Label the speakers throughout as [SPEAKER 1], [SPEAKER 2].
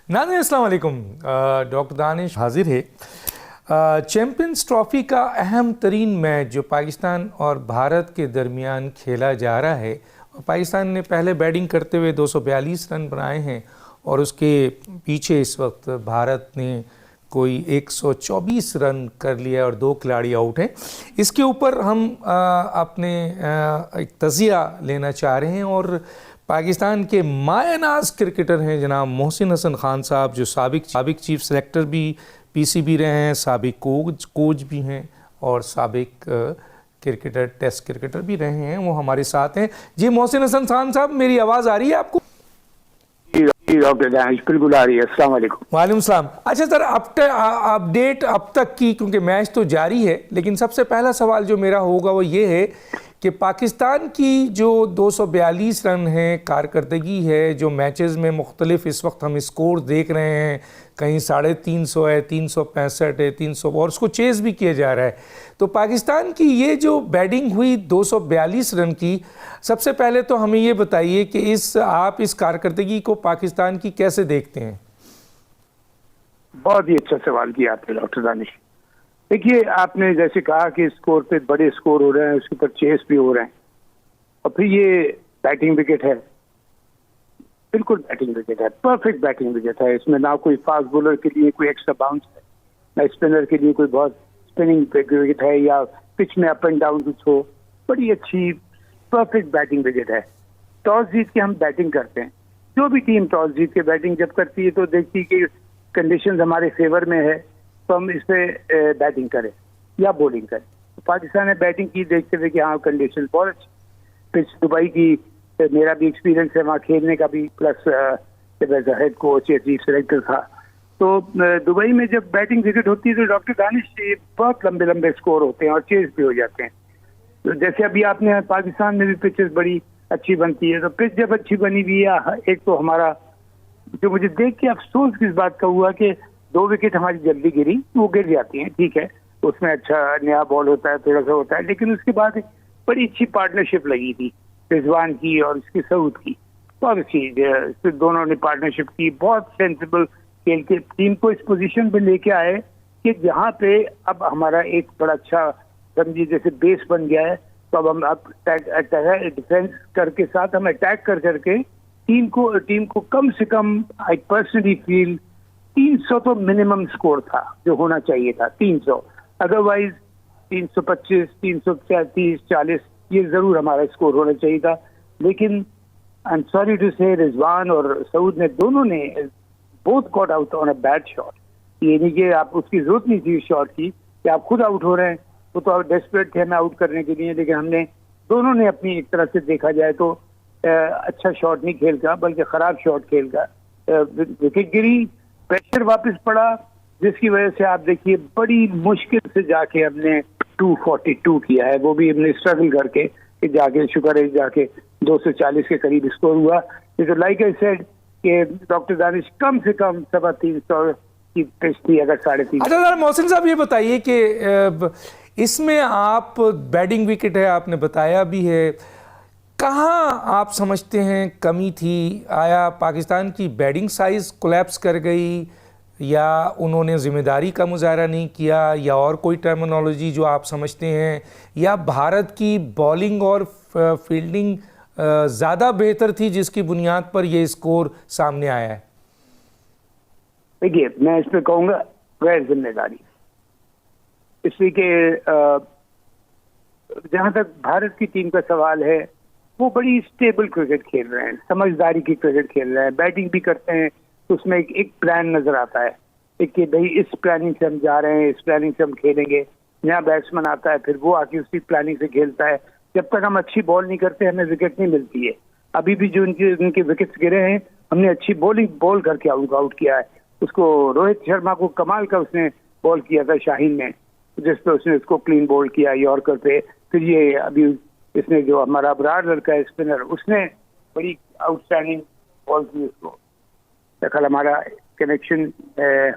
[SPEAKER 1] नाज़रीन अस्सलाम वालेकुम। डॉक्टर दानिश हाजिर है। चैम्पियंस ट्रॉफ़ी का अहम तरीन मैच जो पाकिस्तान और भारत के दरमियान खेला जा रहा है, पाकिस्तान ने पहले बैटिंग करते हुए 242 रन बनाए हैं और उसके पीछे इस वक्त भारत ने कोई 124 रन कर लिया और 2 खिलाड़ी आउट हैं। इसके ऊपर हम अपने एक तज़िया लेना चाह रहे हैं और पाकिस्तान के मायनाज क्रिकेटर हैं जनाब मोहसिन हसन खान साहब, जो साबिक चीफ सेलेक्टर भी पीसीबी रहे हैं, साबिक कोच भी हैं और साबिक क्रिकेटर टेस्ट क्रिकेटर भी रहे हैं, वो हमारे साथ हैं। जी मोहसिन हसन खान साहब, मेरी आवाज़ आ रही है आपको?
[SPEAKER 2] डॉक्टर दानिश बिल्कुल आ रही है। अस्सलाम वालेकुम।
[SPEAKER 1] वालेकुम सलाम। अच्छा सर, अपडेट अब तक की, क्योंकि मैच तो जारी है, लेकिन सबसे पहला सवाल जो मेरा होगा वो ये है कि पाकिस्तान की जो 242 रन है कारकर्दगी है, जो मैचेस में मुख्तलिफ इस वक्त हम स्कोर देख रहे हैं, कहीं 350 है, 365 है, 300 और उसको चेज़ भी किया जा रहा है, तो पाकिस्तान की ये जो बैटिंग हुई 242 रन की, सबसे पहले तो हमें ये बताइए कि आप इस कारकर्दगी को पाकिस्तान की कैसे देखते हैं?
[SPEAKER 2] बहुत ही अच्छा सवाल किया आपने डॉक्टर दानिश। देखिए, आपने जैसे कहा कि स्कोर पे बड़े स्कोर हो रहे हैं, उसके ऊपर चेस भी हो रहे हैं, और फिर ये बैटिंग विकेट है, बिल्कुल बैटिंग विकेट है, परफेक्ट बैटिंग विकेट है। इसमें ना कोई फास्ट बॉलर के लिए कोई एक्स्ट्रा बाउंस है, ना स्पिनर के लिए कोई बहुत स्पिनिंग विकेट है या पिच में अप एंड डाउन कुछ हो। बड़ी अच्छी परफेक्ट बैटिंग विकेट है। टॉस जीत के हम बैटिंग करते हैं। जो भी टीम टॉस जीत के बैटिंग जब करती है तो देखती है कि कंडीशंस हमारे फेवर में है, तो हम इस पे बैटिंग करें या बॉलिंग करें। तो पाकिस्तान ने बैटिंग की देखते हुए कि हाँ कंडीशन बहुत अच्छी। पिच दुबई की, मेरा भी एक्सपीरियंस है वहाँ खेलने का भी, प्लस हेड कोच या चीफ सेलेक्टर था। तो दुबई में जब बैटिंग विकेट होती है तो डॉक्टर दानिश बहुत लंबे लंबे स्कोर होते हैं और चेज भी हो जाते हैं। तो जैसे अभी आपने पाकिस्तान में भी पिचेस बड़ी अच्छी बनती है, तो पिच जब अच्छी बनी हुई है, एक तो हमारा जो मुझे देख के अफसोस किस बात का हुआ कि 2 विकेट हमारी जल्दी गिरी, वो गिर जाती हैं, ठीक है, उसमें अच्छा नया बॉल होता है, थोड़ा सा होता है, लेकिन उसके बाद बड़ी अच्छी पार्टनरशिप लगी थी रिजवान की और इसकी सऊद की। बहुत अच्छी दोनों ने पार्टनरशिप की, बहुत सेंसिबल खेल के टीम को इस पोजीशन पे लेके आए कि जहाँ पे अब हमारा एक बड़ा अच्छा समझिए जैसे बेस बन गया है। तो अब हम डिफेंस करके साथ हम अटैक कर करके टीम को कम से कम, आई पर्सनली फील 300 तो मिनिमम स्कोर था जो होना चाहिए था, 300। अदरवाइज 325, 330, 40 ये जरूर हमारा स्कोर होना चाहिए था। लेकिन आई एम सॉरी टू से रिजवान और सऊद ने दोनों ने both got out on a bad shot. ये नहीं कि आप उसकी जरूरत नहीं थी शॉट की कि आप खुद आउट हो रहे हैं, वो तो डेस्परेट थे हमें आउट करने के लिए, लेकिन हमने दोनों ने अपनी एक तरह से देखा जाए तो अच्छा शॉट नहीं खेल का, बल्कि खराब शॉट खेल का। विकेट गिरी, प्रेशर वापस पड़ा, जिसकी वजह से आप देखिए बड़ी मुश्किल से जाके हमने 242 किया है, वो भी हमने स्ट्रगल करके कि जाके शुक्र है जाके 240 के करीब स्कोर हुआ। तो लाइक आई सेड कि डॉक्टर दानिश कम से कम 350 की पिच थी, अगर 350।
[SPEAKER 1] अच्छा सर मोहसिन साहब, ये बताइए कि इसमें आप बैटिंग विकेट है, आपने बताया भी है, कहाँ आप समझते हैं कमी थी? आया पाकिस्तान की बैटिंग साइज़ कोलैप्स कर गई, या उन्होंने ज़िम्मेदारी का मुजाहरा नहीं किया, या और कोई टर्मिनोलॉजी जो आप समझते हैं, या भारत की बॉलिंग और फील्डिंग ज़्यादा बेहतर थी जिसकी बुनियाद पर यह स्कोर सामने आया है?
[SPEAKER 2] देखिए, मैं इस पर कहूँगा गैर जिम्मेदारी, इसलिए कि जहाँ तक भारत की टीम का सवाल है, वो बड़ी स्टेबल क्रिकेट खेल रहे हैं, समझदारी की क्रिकेट खेल रहे हैं, बैटिंग भी करते हैं, तो उसमें एक प्लान नजर आता है, एक कि भाई इस प्लानिंग से हम जा रहे हैं, इस प्लानिंग से हम खेलेंगे। नया बैट्समैन आता है, फिर वो आके उसी प्लानिंग से खेलता है। जब तक हम अच्छी बॉल नहीं करते हमें विकेट नहीं मिलती है। अभी भी जो उनके विकेट्स गिरे हैं, हमने अच्छी बॉल करके आउट किया है। उसको रोहित शर्मा को कमाल का उसने बॉल किया था शाहीन ने, जिस पे उसने उसको क्लीन बॉल किया यॉर्कर पे। फिर ये अभी इसने जो हमारा अबरार लड़का है स्पिनर, उसने बड़ी आउटस्टैंडिंग बॉल की उसको। कल हमारा कनेक्शन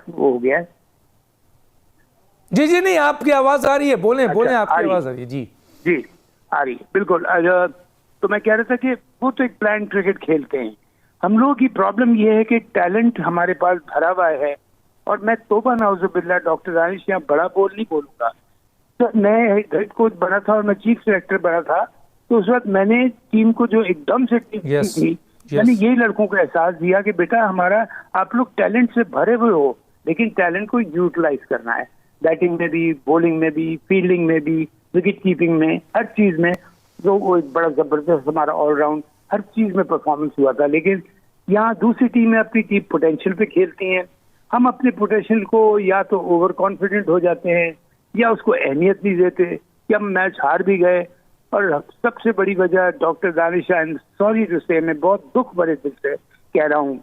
[SPEAKER 2] वो हो गया है।
[SPEAKER 1] जी नहीं, आपकी आवाज आ रही है, बोलें। अच्छा, बोलें, आपकी आवाज आ रही है।
[SPEAKER 2] जी आ रही है, बिल्कुल। तो मैं कह रहा था कि वो तो एक प्लान क्रिकेट खेलते हैं, हम लोगों की प्रॉब्लम ये है कि टैलेंट हमारे पास भरा हुआ है। और मैं तोबा नाउजुबिल्लाह डॉक्टर दानिश यहाँ बड़ा बोल नहीं बोलूंगा। तो मैं हेड कोच बना था और मैं चीफ सेलेक्टर बना था, तो उस वक्त मैंने टीम को जो एकदम से टीम
[SPEAKER 1] Yes,
[SPEAKER 2] थी,
[SPEAKER 1] yes.
[SPEAKER 2] मैंने यही लड़कों को एहसास दिया कि बेटा हमारा आप लोग टैलेंट से भरे हुए हो, लेकिन टैलेंट को यूटिलाइज करना है। बैटिंग में भी, बॉलिंग में भी, फील्डिंग में भी, विकेट कीपिंग में, हर चीज में। तो वो एक बड़ा जबरदस्त हमारा ऑलराउंड हर चीज में परफॉर्मेंस हुआ था। लेकिन यहाँ दूसरी टीमें अपनी टीम पोटेंशियल पे खेलती हैं, हम अपने पोटेंशियल को या तो ओवर कॉन्फिडेंट हो जाते हैं या उसको अहमियत नहीं देते, या हम मैच हार भी गए। और सबसे बड़ी वजह doctor Danish, I am sorry to say, मैं बहुत दुख भरे दिल से कह रहा हूँ,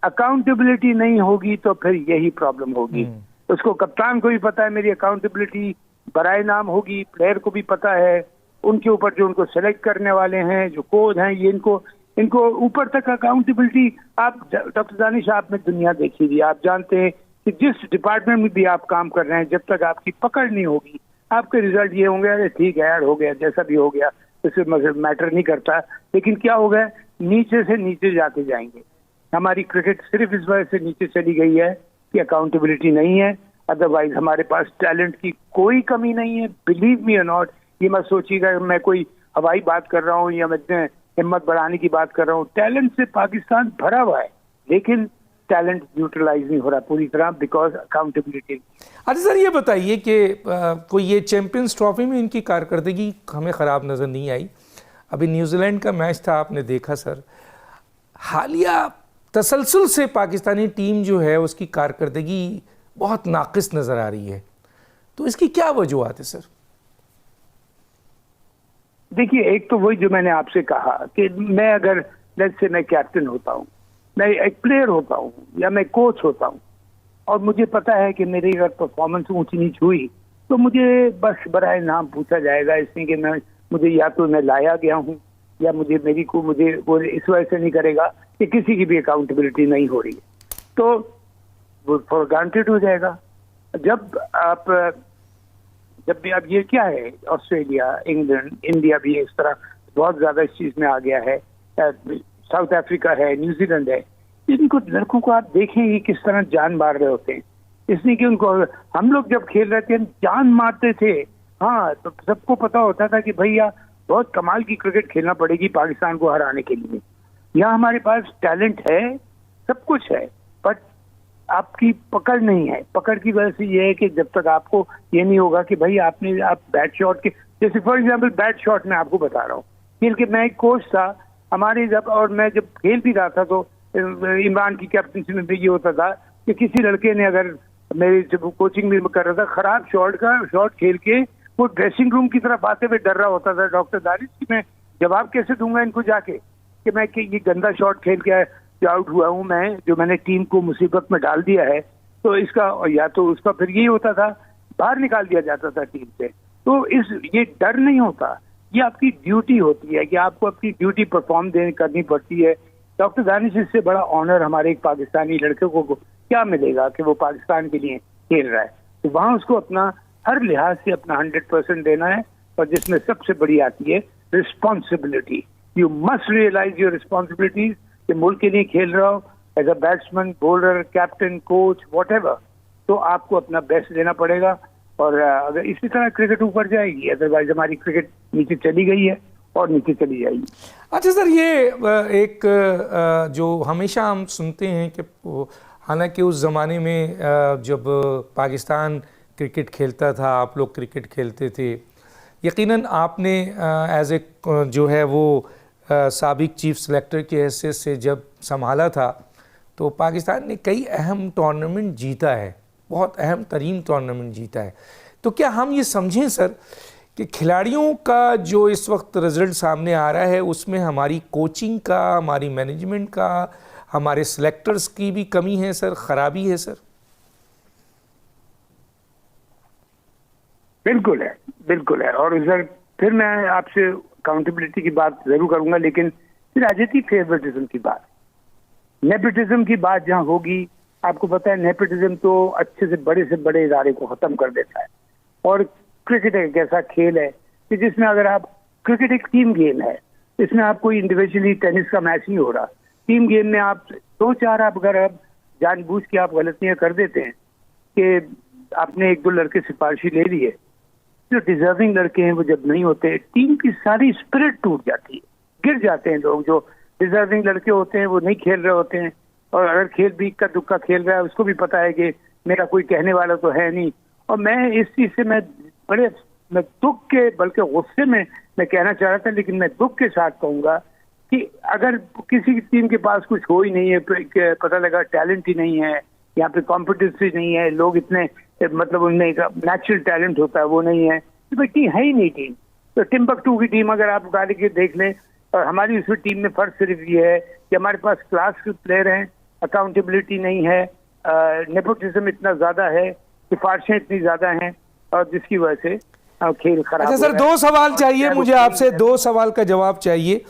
[SPEAKER 2] अकाउंटेबिलिटी नहीं होगी तो फिर यही प्रॉब्लम होगी। उसको कप्तान को भी पता है मेरी अकाउंटेबिलिटी बराए नाम होगी, प्लेयर को भी पता है, उनके ऊपर जो उनको सेलेक्ट करने वाले हैं, जो कोच हैं, ये इनको ऊपर तक अकाउंटेबिलिटी। आप डॉक्टर दानिश, आपने दुनिया देखी हुई, आप जानते हैं कि जिस डिपार्टमेंट में भी आप काम कर रहे हैं, जब तक आपकी पकड़ नहीं होगी, आपके रिजल्ट ये होंगे, अरे ठीक है यार, हो गया जैसा भी हो गया, इससे मैटर नहीं करता। लेकिन क्या हो गया, नीचे से नीचे जाते जाएंगे। हमारी क्रिकेट सिर्फ इस वजह से नीचे चली गई है कि अकाउंटेबिलिटी नहीं है। अदरवाइज हमारे पास टैलेंट की कोई कमी नहीं है, बिलीव मी और नॉट। ये मत सोचिएगा मैं कोई हवाई बात कर रहा हूँ या मैं हिम्मत बढ़ाने की बात कर रहा हूँ। टैलेंट से पाकिस्तान भरा हुआ है, लेकिन टैलेंट यूटिलाइज नहीं हो रहा पूरी तरह, बिकॉज अकाउंटेबिलिटी।
[SPEAKER 1] अच्छा सर, ये बताइए कि कोई ये चैंपियंस ट्रॉफी में इनकी कारकर्दगी हमें ख़राब नज़र नहीं आई। अभी न्यूजीलैंड का मैच था, आपने देखा सर, हालिया तसलसल से पाकिस्तानी टीम जो है उसकी कारकर्दगी बहुत नाकिस नज़र आ रही है, तो इसकी क्या वजूहत है सर?
[SPEAKER 2] देखिए, एक तो वही जो मैंने आपसे कहा कि मैं अगर लेट्स से मैं कैप्टन होता हूँ, मैं एक प्लेयर होता हूँ या मैं कोच होता हूँ, और मुझे पता है कि मेरी अगर परफॉर्मेंस ऊंची नीच हुई तो मुझे बस बराए नाम पूछा जाएगा, इसलिए कि मुझे या तो मैं लाया गया हूँ या मुझे वो इस वजह से नहीं करेगा कि किसी की भी अकाउंटेबिलिटी नहीं हो रही है, तो वो फॉर ग्रांटेड हो जाएगा। जब भी अब ये क्या है, ऑस्ट्रेलिया, इंग्लैंड, इंडिया भी इस तरह बहुत ज्यादा इस चीज में आ गया है, साउथ अफ्रीका है, न्यूजीलैंड है, इनको लड़कों को आप देखें ये किस तरह जान मार रहे होते हैं। इसलिए कि उनको, हम लोग जब खेल रहे थे जान मारते थे, हाँ, तो सबको पता होता था कि भैया बहुत कमाल की क्रिकेट खेलना पड़ेगी पाकिस्तान को हराने के लिए। यहाँ हमारे पास टैलेंट है, सब कुछ है, बट आपकी पकड़ नहीं है। पकड़ की वजह से ये है कि जब तक आपको ये नहीं होगा कि भाई आप बैट शॉट के, जैसे फॉर एग्जांपल बैट शॉट मैं आपको बता रहा हूँ, खेल के मैं एक कोच था हमारे, और मैं जब खेल भी रहा था तो इमरान की कैप्टनसी में भी ये होता था कि किसी लड़के ने अगर मेरी जब कोचिंग भी कर रहा था खराब शॉट खेल के, वो ड्रेसिंग रूम की तरफ आते हुए डर रहा होता था डॉक्टर दानिश की मैं जवाब कैसे दूंगा इनको जाके कि मैं ये गंदा शॉट खेल के आउट हुआ हूँ मैं, जो मैंने टीम को मुसीबत में डाल दिया है, तो इसका या तो उसका फिर यही होता था, बाहर निकाल दिया जाता था टीम से। तो ये डर नहीं होता, ये आपकी ड्यूटी होती है कि आपको अपनी ड्यूटी परफॉर्म करनी पड़ती है। डॉक्टर दानिश, इससे बड़ा ऑनर हमारे एक पाकिस्तानी लड़के को क्या मिलेगा कि वो पाकिस्तान के लिए खेल रहा है, तो वहां उसको अपना हर लिहाज से अपना 100% देना है, और जिसमें सबसे बड़ी आती है responsibility. You must realise your responsibilities कि मुल्क के लिए खेल रहा हो, as a batsman, bowler, captain, coach, whatever, तो आपको अपना बेस्ट देना पड़ेगा। और अगर इसी तरह क्रिकेट ऊपर जाएगी, अदरवाइज हमारी क्रिकेट नीचे चली गई है और नीचे चली जाएगी।
[SPEAKER 1] अच्छा सर, ये एक जो हमेशा हम सुनते हैं कि हालांकि उस ज़माने में जब पाकिस्तान क्रिकेट खेलता था, आप लोग क्रिकेट खेलते थे, यकीनन आपने एज ए जो है वो साबिक चीफ सेलेक्टर की हैसियत से जब संभाला था, तो पाकिस्तान ने कई अहम टूर्नामेंट जीता है, बहुत अहम तरीन टूर्नामेंट जीता है। तो क्या हम ये समझें सर कि खिलाड़ियों का जो इस वक्त रिजल्ट सामने आ रहा है उसमें हमारी कोचिंग का, हमारी मैनेजमेंट का, हमारे सेलेक्टर्स की भी कमी है सर, खराबी है सर?
[SPEAKER 2] बिल्कुल है, बिल्कुल है। और सर फिर मैं आपसे अकाउंटेबिलिटी की बात जरूर करूंगा, लेकिन फिर आ जाती फेवरेटिज्म की बात, नेपोटिज्म की बात जहां होगी। आपको पता है नेपोटिज्म तो अच्छे से बड़े इदारे को खत्म कर देता है। और क्रिकेट एक ऐसा खेल है कि जिसमें अगर आप, क्रिकेट एक टीम गेम है, इसमें आप कोई इंडिविजुअली टेनिस का मैच नहीं हो रहा, टीम गेम में आप 2-4 आप अगर आप जानबूझ के आप गलतियां कर देते हैं कि आपने 1-2 लड़के सिफारिशी ले लिए, जो डिजर्विंग लड़के हैं वो जब नहीं होते, टीम की सारी स्पिरिट टूट जाती है, गिर जाते हैं लोग। जो डिजर्विंग लड़के होते हैं वो नहीं खेल रहे होते हैं, और अगर खेल भी इक्का दुक्का खेल रहा है उसको भी पता है कि मेरा कोई कहने वाला तो है नहीं। और मैं इस चीज से मैं दुख के, बल्कि गुस्से में मैं कहना चाह रहा था, लेकिन मैं दुख के साथ कहूंगा कि अगर किसी टीम के पास कुछ हो ही नहीं है, पता लगा टैलेंट ही नहीं है, यहाँ पे कॉम्पिटेंसी नहीं है, लोग इतने मतलब उनमें एक नेचुरल टैलेंट होता है वो नहीं है, तो भाई टीम है ही नहीं टीम। तो टिम्बकटू की टीम अगर आप उठा के देख लें, और हमारी उसमें टीम में फर्क सिर्फ ये है कि हमारे पास क्लास के प्लेयर हैं, अकाउंटेबिलिटी नहीं है, नेपोटिज्म इतना ज्यादा है, सिफारिशें इतनी ज्यादा हैं, और जिसकी वजह से खेल खराब।
[SPEAKER 1] अच्छा सर, 2 सवाल चाहिए मुझे आपसे, 2 सवाल का जवाब चाहिए।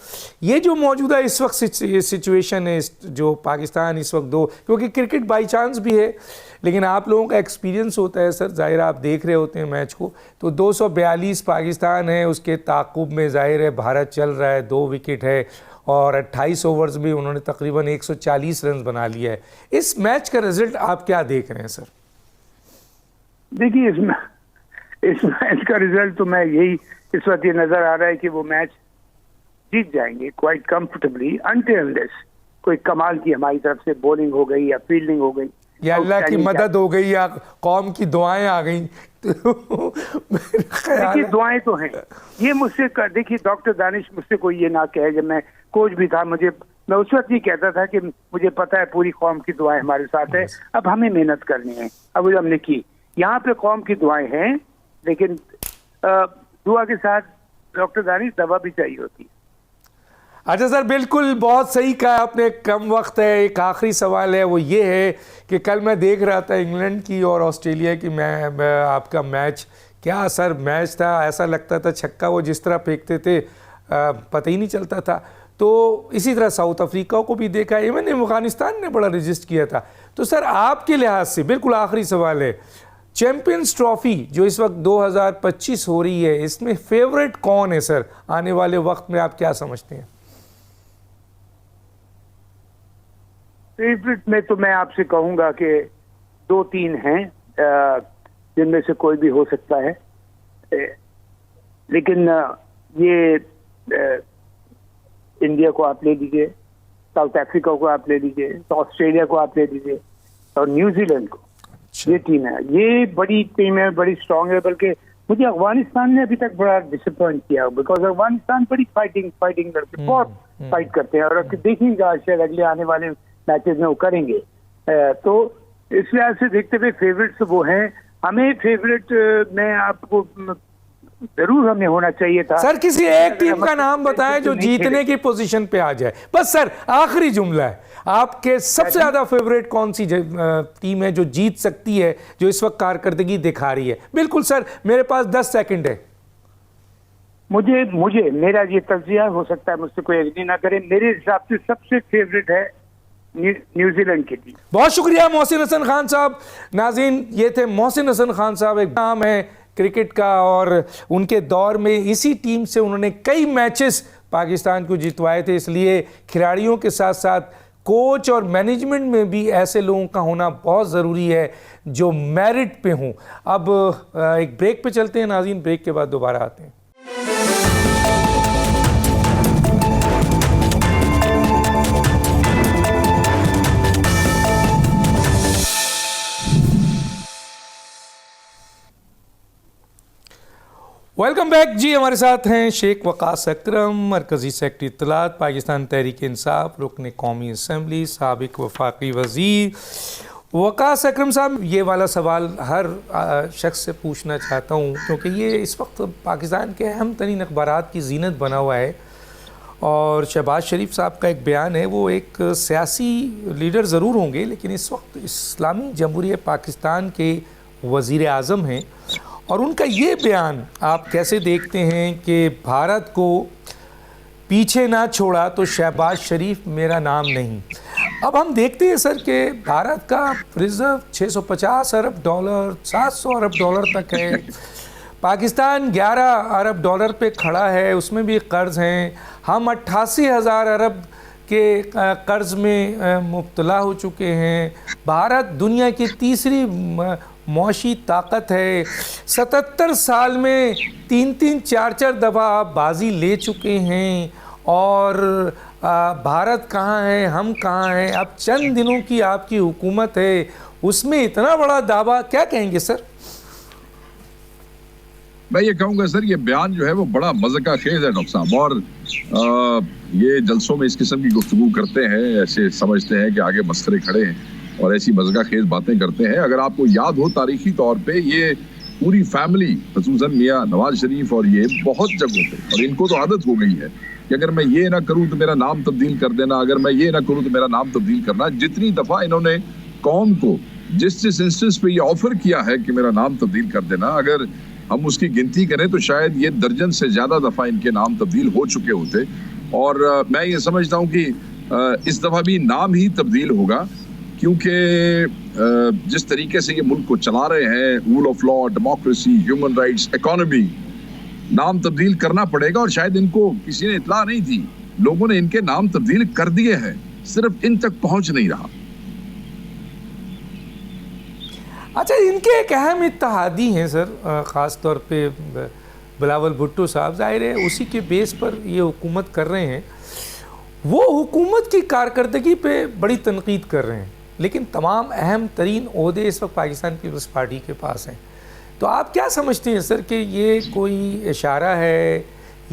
[SPEAKER 1] ये जो मौजूदा इस वक्त सिचुएशन है, जो पाकिस्तान इस वक्त क्योंकि क्रिकेट बाई चांस भी है, लेकिन आप लोगों का एक्सपीरियंस होता है सर, जाहिर आप देख रहे होते हैं मैच को, तो 242 पाकिस्तान है, उसके ताक़ुब में जाहिर है भारत चल रहा है, 2 विकेट है, और 28 ओवर्स में उन्होंने तकरीबन 140 रन बना लिया है। इस मैच का रिजल्ट आप क्या देख रहे हैं सर?
[SPEAKER 2] देखिए, इस मैच का रिजल्ट तो मैं यही इस वक्त ये नजर आ रहा है कि वो मैच जीत जाएंगे क्वाइट कंफर्टेबली, अनटिल अनलेस कोई कमाल की हमारी तरफ से बॉलिंग हो गई या फील्डिंग हो गई,
[SPEAKER 1] या अल्लाह की मदद हो गई, या कौम की दुआएं आ गई। तो
[SPEAKER 2] देखिए, दुआएं तो हैं। ये मुझसे देखिए, डॉक्टर दानिश मुझसे कोई ये ना कहे, जब मैं कोच भी था मैं उस वक्त ये कहता था कि मुझे पता है पूरी कौम की दुआएं हमारे साथ है, अब हमें मेहनत करनी है। अब वो हमने की, यहाँ पे कौम की दुआएं हैं, लेकिन दुआ के साथ डॉक्टर दानिश दवा भी चाहिए होती है।
[SPEAKER 1] अच्छा सर, बिल्कुल बहुत सही कहा आपने, कम वक्त है। एक आखिरी सवाल है, वो ये है कि कल मैं देख रहा था इंग्लैंड की और ऑस्ट्रेलिया की आपका मैच, क्या सर मैच था, ऐसा लगता था छक्का वो जिस तरह फेंकते थे पता ही नहीं चलता था। तो इसी तरह साउथ अफ्रीका को भी देखा, इवन अफगानिस्तान ने बड़ा रजिस्ट किया था। तो सर आपके लिहाज से बिल्कुल आखिरी सवाल है, चैंपियंस ट्रॉफी जो इस वक्त 2025 हो रही है, इसमें फेवरेट कौन है सर? आने वाले वक्त में आप क्या समझते हैं?
[SPEAKER 2] फेवरेट में तो मैं आपसे कहूंगा कि 2-3 हैं, जिनमें से कोई भी हो सकता है, लेकिन ये इंडिया को आप ले लीजिए, साउथ अफ्रीका को आप ले लीजिए, तो ऑस्ट्रेलिया को आप ले लीजिए, और न्यूजीलैंड को। ये टीम है, ये बड़ी टीम है, बड़ी स्ट्रांग है। बल्कि मुझे अफगानिस्तान ने अभी तक बड़ा डिसअपॉइंट किया, बिकॉज अफगानिस्तान बड़ी फाइटिंग लड़के बहुत फाइट करते हैं, और देखेंगे शायद अगले आने वाले मैचेस में वो करेंगे। तो इस लिहाज से देखते हुए फेवरेट्स वो हैं। हमें फेवरेट में आपको जरूर हमें होना चाहिए था।
[SPEAKER 1] सर किसी एक टीम का नाम बताएं जो जीतने की पोजीशन पे आ जाए, बस सर आखिरी जुमला है, आपके सबसे ज्यादा फेवरेट कौन सी टीम है जो जीत सकती है, जो इस वक्त कारकर्दगी दिखा रही है? बिल्कुल सर, मेरे पास 10 सेकंड है।
[SPEAKER 2] मुझे मेरा ये तज्जिया हो सकता है, मुझसे कोई एग्री ना करे, मेरे हिसाब से सबसे फेवरेट है न्यूजीलैंड की टीम।
[SPEAKER 1] बहुत शुक्रिया मोहसिन हसन खान साहब। नाज़रीन, ये थे मोहसिन हसन खान साहब, एक नाम है क्रिकेट का, और उनके दौर में इसी टीम से उन्होंने कई मैचेस पाकिस्तान को जितवाए थे। इसलिए खिलाड़ियों के साथ साथ कोच और मैनेजमेंट में भी ऐसे लोगों का होना बहुत ज़रूरी है जो मेरिट पे हों। अब एक ब्रेक पे चलते हैं नाज़रीन, ब्रेक के बाद दोबारा आते हैं। वेलकम बैक जी, हमारे साथ हैं शेख वकास अकरम, मरकज़ी सेक्रेटरी इत्तलात पाकिस्तान तहरीक इंसाफ, रुकन कौमी असम्बली, साबिक वफाकी वज़ीर। वकास अकरम साहब, ये वाला सवाल हर शख्स से पूछना चाहता हूँ, क्योंकि ये इस वक्त पाकिस्तान के अहम तरीन अखबारात की जीनत बना हुआ है। और शहबाज शरीफ साहब का एक बयान है, वो एक सियासी लीडर ज़रूर होंगे, लेकिन इस वक्त इस्लामी जमहूरियत पाकिस्तान के वज़ीर आज़म हैं, और उनका ये बयान आप कैसे देखते हैं कि भारत को पीछे ना छोड़ा तो शहबाज शरीफ मेरा नाम नहीं। अब हम देखते हैं सर कि भारत का रिजर्व $650 अरब, $700 अरब तक है। पाकिस्तान $11 अरब पे खड़ा है, उसमें भी कर्ज हैं। हम 88,000 अरब के कर्ज में मुब्तला हो चुके हैं। भारत दुनिया की तीसरी मौशी ताकत है। 77 साल में 3-3, 4-4 दफ़ा आप बाजी ले चुके हैं और भारत कहाँ है, हम कहाँ हैं। अब चंद दिनों की आपकी हुकूमत है, उसमें इतना बड़ा दावा, क्या कहेंगे सर?
[SPEAKER 3] मैं ये कहूँगा सर, ये बयान जो है वो बड़ा मज़ाक़ खेज है डॉक्टर साहब, और ये जलसों में इस किस्म की गुफ्तगू करते हैं, ऐसे समझते हैं कि आगे मसखरे खड़े हैं और ऐसी मज़ाक़ खेज बातें करते हैं। अगर आपको याद हो तारीखी तौर पे ये पूरी फैमिली, खसूसन मियाँ नवाज शरीफ और ये बहुत जगहों पे, और इनको तो आदत हो गई है कि अगर मैं ये ना करूँ तो मेरा नाम तब्दील कर देना, अगर मैं ये ना करूँ तो मेरा नाम तब्दील करना। जितनी दफ़ा इन्होंने कौम को जिस इंस्टेंस पे ये ऑफर किया है कि मेरा नाम तब्दील कर देना, अगर हम उसकी गिनती करें तो शायद ये दर्जन से ज्यादा दफा इनके नाम तब्दील हो चुके होते। और मैं ये समझता हूँ कि इस दफा भी नाम ही तब्दील होगा, क्योंकि जिस तरीके से ये मुल्क को चला रहे हैं, rule of law, democracy, human rights, economy, नाम तब्दील करना पड़ेगा। और शायद इनको किसी ने इत्तला नहीं थी, लोगों ने इनके नाम तब्दील कर दिए हैं, सिर्फ इन तक पहुंच नहीं रहा।
[SPEAKER 1] अच्छा, इनके एक अहम इत्तेहादी हैं सर, ख़ास तौर पे बिलावल भुट्टो साहब। जाहिर है उसी के बेस पर ये हुकूमत कर रहे हैं। वो हुकूमत की कारकर्दगी पे बड़ी तनकीद कर रहे हैं, लेकिन तमाम अहम तरीन ओहदे इस वक्त पाकिस्तान पीपल्स पार्टी के पास हैं। तो आप क्या समझते हैं सर कि ये कोई इशारा है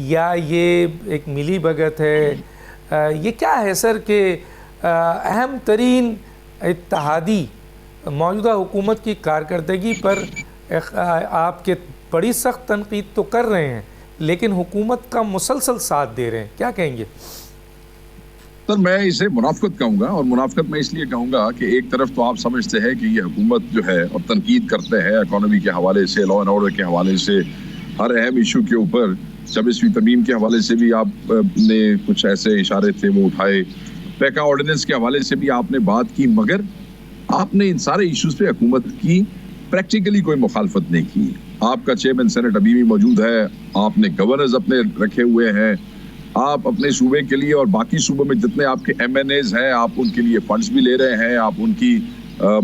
[SPEAKER 1] या ये एक मिली भगत है? ये क्या है सर कि अहम तरीन इत्तेहादी मौजूदा हुकूमत की कारकर्दगी पर आपके बड़ी सख्त तनकीद तो कर रहे हैं, लेकिन हुकूमत का मुसलसल साथ दे रहे हैं, क्या कहेंगे?
[SPEAKER 3] सर, मैं इसे मुनाफिकत कहूँगा, और मुनाफिकत मैं इसलिए कहूँगा कि एक तरफ तो आप समझते हैं कि ये हुकूमत जो है और तनकीद करते हैं इकोनॉमी के हवाले से, लॉ एंड ऑर्डर के हवाले से, हर अहम इशू के ऊपर 26वीं तरमीम के हवाले से भी आपने कुछ ऐसे इशारे थे वो उठाए, पैका ऑर्डिनेंस के हवाले से भी आपने बात की, मगर आपने इन सारे इश्यूज पे हुकूमत की प्रैक्टिकली कोई मुखालफत नहीं की। आपका चेयरमैन सेनेट अभी भी मौजूद है, आपने गवर्नर्स अपने रखे हुए हैं, आप अपने सूबे के लिए और बाकी सूबों में जितने आपके MNAs हैं आप उनके लिए फंड्स भी ले रहे हैं, आप उनकी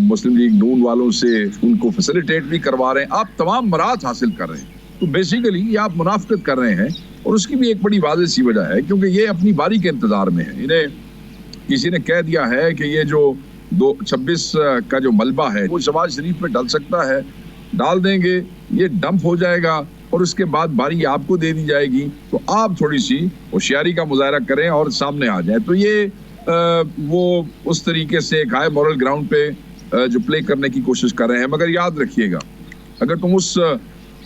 [SPEAKER 3] मुस्लिम लीग नून वालों से उनको फैसिलिटेट भी करवा रहे हैं, आप तमाम मराहत हासिल कर रहे हैं। तो बेसिकली ये आप मुनाफिकत कर रहे हैं, और उसकी भी एक बड़ी वाज़ेह सी वजह है क्योंकि ये अपनी बारी के इंतजार में है। इन्हें किसी ने कह दिया है कि ये जो 26 का जो मलबा है वो शहबाज शरीफ में डल सकता है, डाल देंगे, ये डंप हो जाएगा और उसके बाद बारी आपको दे दी जाएगी, तो आप थोड़ी सी होशियारी का मुजाहरा करें और सामने आ जाए। तो ये वो उस तरीके से एक हाई मॉरल ग्राउंड पे जो प्ले करने की कोशिश कर रहे हैं। मगर याद रखिएगा, अगर तुम उस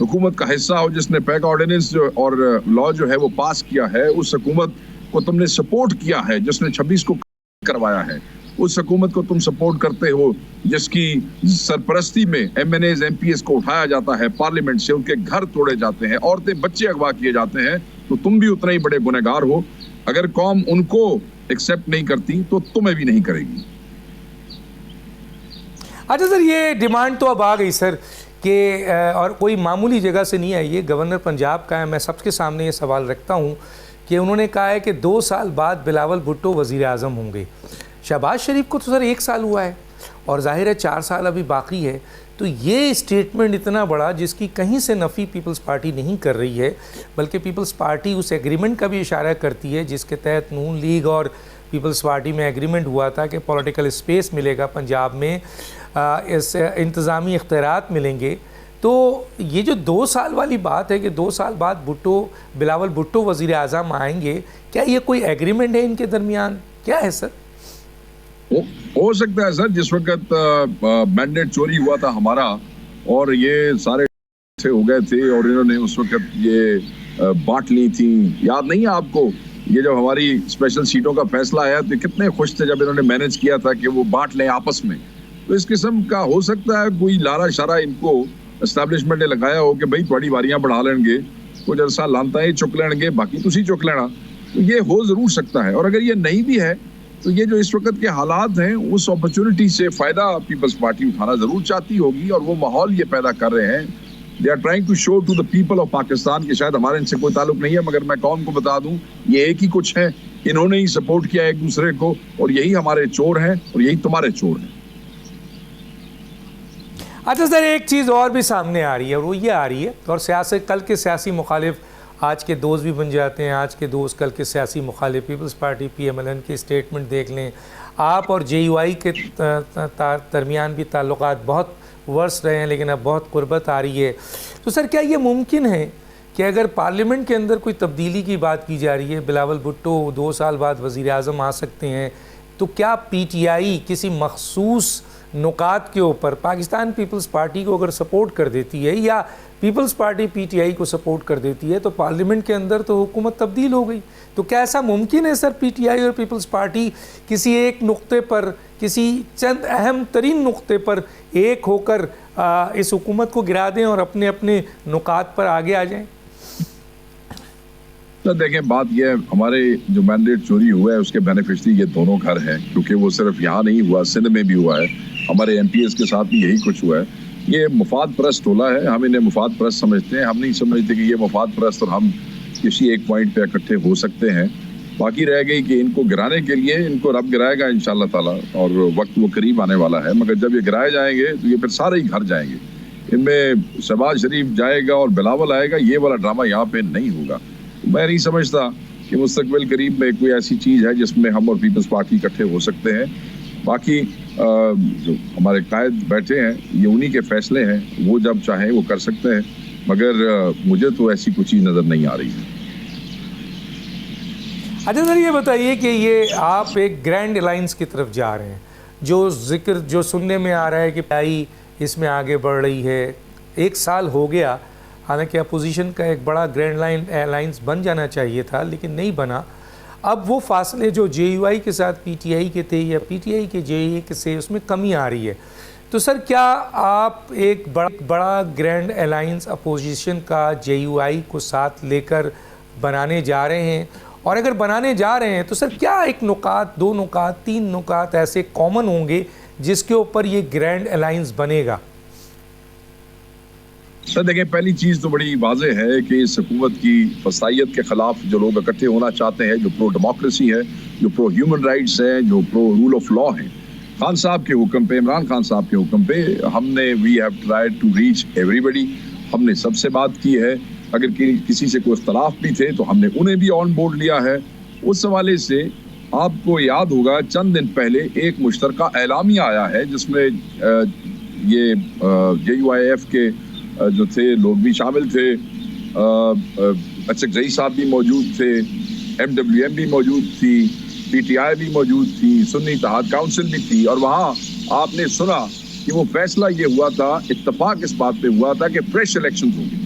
[SPEAKER 3] हुकूमत का हिस्सा हो जिसने पैका ऑर्डिनेंस और लॉ जो है वो पास किया है, उस हुकूमत को तुमने सपोर्ट किया है जिसने 26 को करवाया है, उस हुकूमत को तुम सपोर्ट करते हो जिसकी सरपरस्ती में MNAs MPs को उठाया जाता है पार्लियामेंट से, उनके घर तोड़े जाते हैं, औरतें बच्चे अगवा किए जाते हैं, तो तुम भी उतना ही बड़े गुनहगार हो। अगर कौम उनको एक्सेप्ट नहीं करती तो तुम्हें भी नहीं करेगी।
[SPEAKER 1] अच्छा सर, ये डिमांड तो अब आ गई सर कि और कोई मामूली जगह से नहीं आई, ये गवर्नर पंजाब का है। मैं सबके सामने ये सवाल रखता हूँ कि उन्होंने कहा है कि 2 साल बाद बिलावल भुट्टो वज़ीर आज़म होंगे। शहबाज शरीफ को तो सर 1 साल हुआ है और जाहिर है 4 साल अभी बाकी है। तो ये स्टेटमेंट इतना बड़ा जिसकी कहीं से नफ़ी पीपल्स पार्टी नहीं कर रही है, बल्कि पीपल्स पार्टी उस एग्रीमेंट का भी इशारा करती है जिसके तहत नून लीग और पीपल्स पार्टी में एग्रीमेंट हुआ था कि पॉलिटिकल स्पेस मिलेगा पंजाब में, इस इंतज़ामी इख्तियारात मिलेंगे। तो ये जो 2 साल वाली बात है कि 2 साल बाद बिलावल भुट्टो वज़ीर आज़म आएंगे, क्या ये कोई एग्रीमेंट है इनके दरमियान, क्या है सर?
[SPEAKER 3] हो सकता है सर, जिस वक्त मैंडेट चोरी हुआ था हमारा और ये सारे हो गए थे और इन्होंने उस वक्त ये बांट ली थी, याद नहीं है आपको? ये जब हमारी स्पेशल सीटों का फैसला आया तो कितने खुश थे जब इन्होंने मैनेज किया था कि वो बांट लें आपस में। तो इस किस्म का हो सकता है कोई लारा शारा इनको एस्टैब्लिशमेंट ने लगाया हो कि भाई थोड़ी वारियां बढ़ा लेंगे, कुछ अरसा लानता ही चुक लेंगे, बाकी तुसी चुक लेना। तो ये हो जरूर सकता है। और अगर ये नहीं भी है तो ये जो इस वक्त के हालात हैं उस अपॉर्चुनिटी से फायदा पीपल्स पार्टी उठाना जरूर चाहती होगी, और वो माहौल ये पैदा कर रहे हैं। They are trying to show to the people of Pakistan कि शायद हमारे इनसे कोई ताल्लुक नहीं है, मगर मैं कौन को बता दूं ये एक ही कुछ है इन्होंने ही सपोर्ट किया एक दूसरे को, और यही हमारे चोर हैं और यही तुम्हारे चोर हैं।
[SPEAKER 1] अच्छा सर, एक चीज़ और भी सामने आ रही है और वो ये आ रही है, और सियासत कल के सियासी मुखालिफ आज के दोस्त भी बन जाते हैं, आज के दोस्त कल के सियासी मुखालिफ। पीपल्स पार्टी PMLN के स्टेटमेंट देख लें आप, और JUI के दरमियान भी ताल्लुकात बहुत वर्स रहे हैं, लेकिन अब बहुत कुर्बत आ रही है। तो सर क्या ये मुमकिन है कि अगर पार्लियामेंट के अंदर कोई तब्दीली की बात की जा रही है, बिलावल भुट्टो 2 साल बाद वज़ीर आज़म आ सकते हैं, तो क्या PTI किसी मखसूस नुकात के ऊपर पाकिस्तान पीपल्स पार्टी को अगर सपोर्ट कर देती है, या पीपल्स पार्टी PTI को सपोर्ट कर देती है, तो पार्लियामेंट के अंदर तो हुकूमत तब्दील हो गई? तो क्या ऐसा मुमकिन है सर PTI और पीपल्स पार्टी किसी एक नुक्ते पर, किसी चंद अहम तरीन नुक्ते पर एक होकर इस हुकूमत को गिरा दें और अपने अपने नुकात पर आगे आ जाएं?
[SPEAKER 3] तो देखें, बात यह है, हमारे जो मैंडेट चोरी हुआ है उसके बेनिफिशरी ये दोनों घर हैं, क्योंकि वो सिर्फ यहाँ नहीं हुआ, सिंध में भी हुआ है, हमारे MPs के साथ भी यही कुछ हुआ है। ये मुफाद परस्त टोला है, हम इन्हें मुफाद परस्त समझते हैं। हम नहीं समझते कि ये मुफाद परस्त और हम किसी एक पॉइंट पे इकट्ठे हो सकते हैं। बाकी रह गई कि इनको गिराने के लिए इनको रब गिराएगा इंशाल्लाह ताला, और वक्त वो करीब आने वाला है। मगर जब ये गिराए जाएंगे तो ये फिर सारे ही घर जाएंगे। इनमें शहबाज शरीफ जाएगा और बिलावल आएगा, ये वाला ड्रामा यहाँ पे नहीं होगा। मैं नहीं समझता कि मुस्तकबिल करीब में कोई ऐसी चीज़ है जिसमें हम और पीपल्स पार्टी इकट्ठे हो सकते हैं। बाकी जो हमारे कायद बैठे हैं ये उन्हीं के फैसले हैं, वो जब चाहें वो कर सकते हैं, मगर मुझे तो ऐसी कुछ चीज़ नज़र नहीं आ रही है।
[SPEAKER 1] अच्छा सर, ये बताइए कि ये आप एक ग्रैंड अलायंस की तरफ जा रहे हैं, जो जिक्र जो सुनने में आ रहा है कि पाई इसमें आगे बढ़ रही है। 1 साल हो गया, हालांकि अपोजिशन का एक बड़ा ग्रैंड अलायंस बन जाना चाहिए था, लेकिन नहीं बना। अब वो फासले जो JUI के साथ PTI के थे या PTI के JUI के से, उसमें कमी आ रही है। तो सर क्या आप एक बड़ा ग्रैंड अलायंस अपोजिशन का JUI को साथ लेकर बनाने जा रहे हैं? और अगर बनाने जा रहे हैं तो सर क्या एक नुकात, 2 नुकात, 3 नुकात ऐसे कॉमन होंगे जिसके ऊपर ये ग्रैंड अलायंस बनेगा?
[SPEAKER 3] सर देखिए, पहली चीज़ तो बड़ी वाज़ेह है कि इस हुकूमत की फसाइयत के ख़िलाफ़ जो लोग इकट्ठे होना चाहते हैं, जो प्रो डेमोक्रेसी है, जो प्रो ह्यूमन राइट्स है, जो प्रो रूल ऑफ लॉ है, खान साहब के हुक्म पे, इमरान खान साहब के हुक्म पे हमने we have tried to reach everybody. हमने सबसे बात की है, अगर किसी से कोई इख्तलाफ भी थे तो हमने उन्हें भी ऑन बोर्ड लिया है। उस हवाले से आपको याद होगा चंद दिन पहले एक मुश्तरका एलामिया आया है जिसमें ये JUIF के जो थे लोग भी शामिल थे, अचक जई साहब भी मौजूद थे, MWM भी मौजूद थी, PTI भी मौजूद थी, सुन्नी इत्तेहाद काउंसिल भी थी, और वहाँ आपने सुना कि वो फैसला ये हुआ था, इत्तफाक इस बात पे हुआ था कि फ्रेश इलेक्शंस होंगे,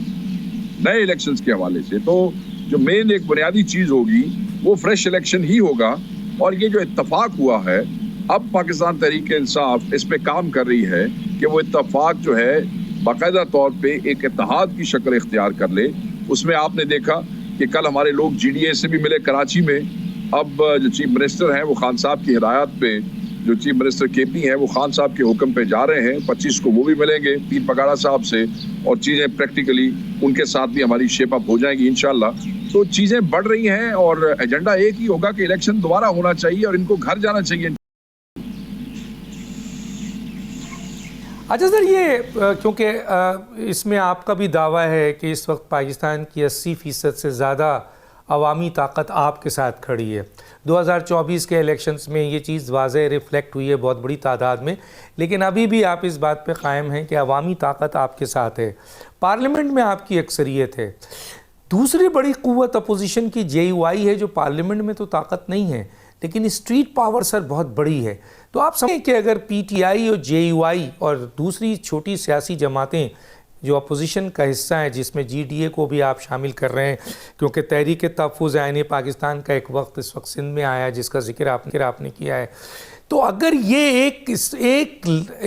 [SPEAKER 3] नए इलेक्शंस के हवाले से। तो जो मेन एक बुनियादी चीज़ होगी वो फ्रेश इलेक्शन ही होगा। और ये जो इत्तफाक हुआ है, अब पाकिस्तान तहरीक इंसाफ इस पे काम कर रही है कि वो इत्तफाक जो है बाकायदा तौर पे एक इत्तेहाद की शक्ल इख्तियार कर ले। उसमें आपने देखा कि कल हमारे लोग GDA से भी मिले कराची में। अब जो चीफ मिनिस्टर हैं वो खान साहब की हिदायत पे, जो चीफ मिनिस्टर KP हैं वो खान साहब के हुक्म पे जा रहे हैं। 25 को वो भी मिलेंगे पीर पगाड़ा साहब से, और चीज़ें प्रैक्टिकली उनके साथ भी हमारी शेप अप हो जाएंगी इंशाल्लाह। तो चीज़ें बढ़ रही हैं और एजेंडा एक ही होगा कि इलेक्शन दोबारा होना चाहिए और इनको घर जाना चाहिए।
[SPEAKER 1] अच्छा सर, ये क्योंकि इसमें आपका भी दावा है कि इस वक्त पाकिस्तान की 80% से ज़्यादा अवामी ताकत आपके साथ खड़ी है। 2024 के इलेक्शंस में ये चीज़ वाज़ेह रिफ्लेक्ट हुई है बहुत बड़ी तादाद में, लेकिन अभी भी आप इस बात पे कायम हैं कि अवामी ताकत आपके साथ है, पार्लियामेंट में आपकी अक्सरियत है। दूसरी बड़ी क़ुव्वत अपोजिशन की JUI है, जो पार्लियामेंट में तो ताकत नहीं है लेकिन स्ट्रीट पावर सर बहुत बड़ी है। तो आप समझें कि अगर PTI और JUI और दूसरी छोटी सियासी जमातें जो अपोजिशन का हिस्सा है, जिसमें GDA को भी आप शामिल कर रहे हैं, क्योंकि तहरीक तहफ़्फ़ुज़ आईन पाकिस्तान का एक वक्त इस वक्त सिंध में आया जिसका जिक्र आपने किया है, तो अगर ये एक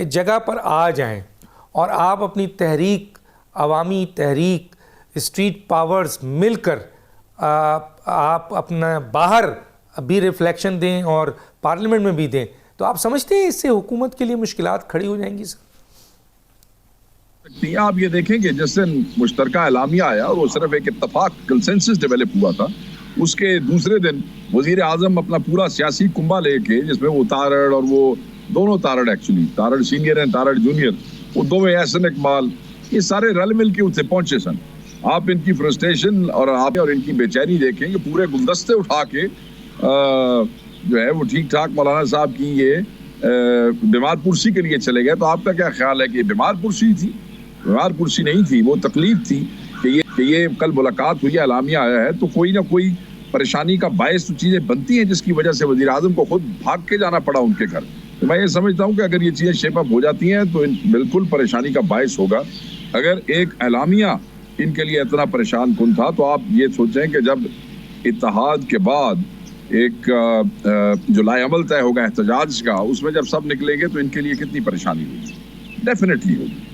[SPEAKER 1] जगह पर आ जाएं और आप अपनी तहरीक, अवामी तहरीक, स्ट्रीट पावर्स मिलकर आप अपना बाहर भी रिफ्लेक्शन दें और पार्लियामेंट में भी दें, तो आप समझते हैं इससे हुकूमत के लिए मुश्किलात खड़ी हो जाएंगी सर?
[SPEAKER 3] आप ये देखें कि जिस दिन मुश्तरका एलामिया आया और वो सिर्फ एक इत्तफाक कंसेंसस डेवलप हुआ था, उसके दूसरे दिन वजीर आजम अपना पूरा सियासी कुंभा लेके, जिसमें वो तारड़ और वो दोनों Tarar, actually Tarar senior and Tarar junior, वो दोवें एहसन इकबाल, ये सारे रल मिल के उत्थे पहुंचे सन। आप इनकी फ्रस्ट्रेशन और इनकी बेचैनी देखें कि पूरे गुलदस्ते उठा के जो है वो ठीक ठाक मौलाना साहब की ये बीमार पुरसी के लिए चले गए। तो आपका क्या ख्याल है कि बीमार पुरसी थी? बीमार पुरसी नहीं थी, वो तकलीफ थी कि ये कल मुलाकात हुई, एलामिया आया है, तो कोई ना कोई परेशानी का बायस तो चीज़ें बनती हैं जिसकी वजह से वज़ीर आज़म को खुद भाग के जाना पड़ा उनके घर। तो मैं ये समझता हूँ कि अगर ये चीज़ें शेप अप हो जाती हैं तो बिल्कुल परेशानी का बायस होगा। अगर एक एलामिया इनके लिए इतना परेशान कुन था, तो आप ये सोचें कि जब इत्तेहाद के बाद एक जो लाएअमल तय होगा एहतजाज का, उसमें जब सब निकलेंगे तो इनके लिए कितनी परेशानी होगी, डेफिनेटली होगी।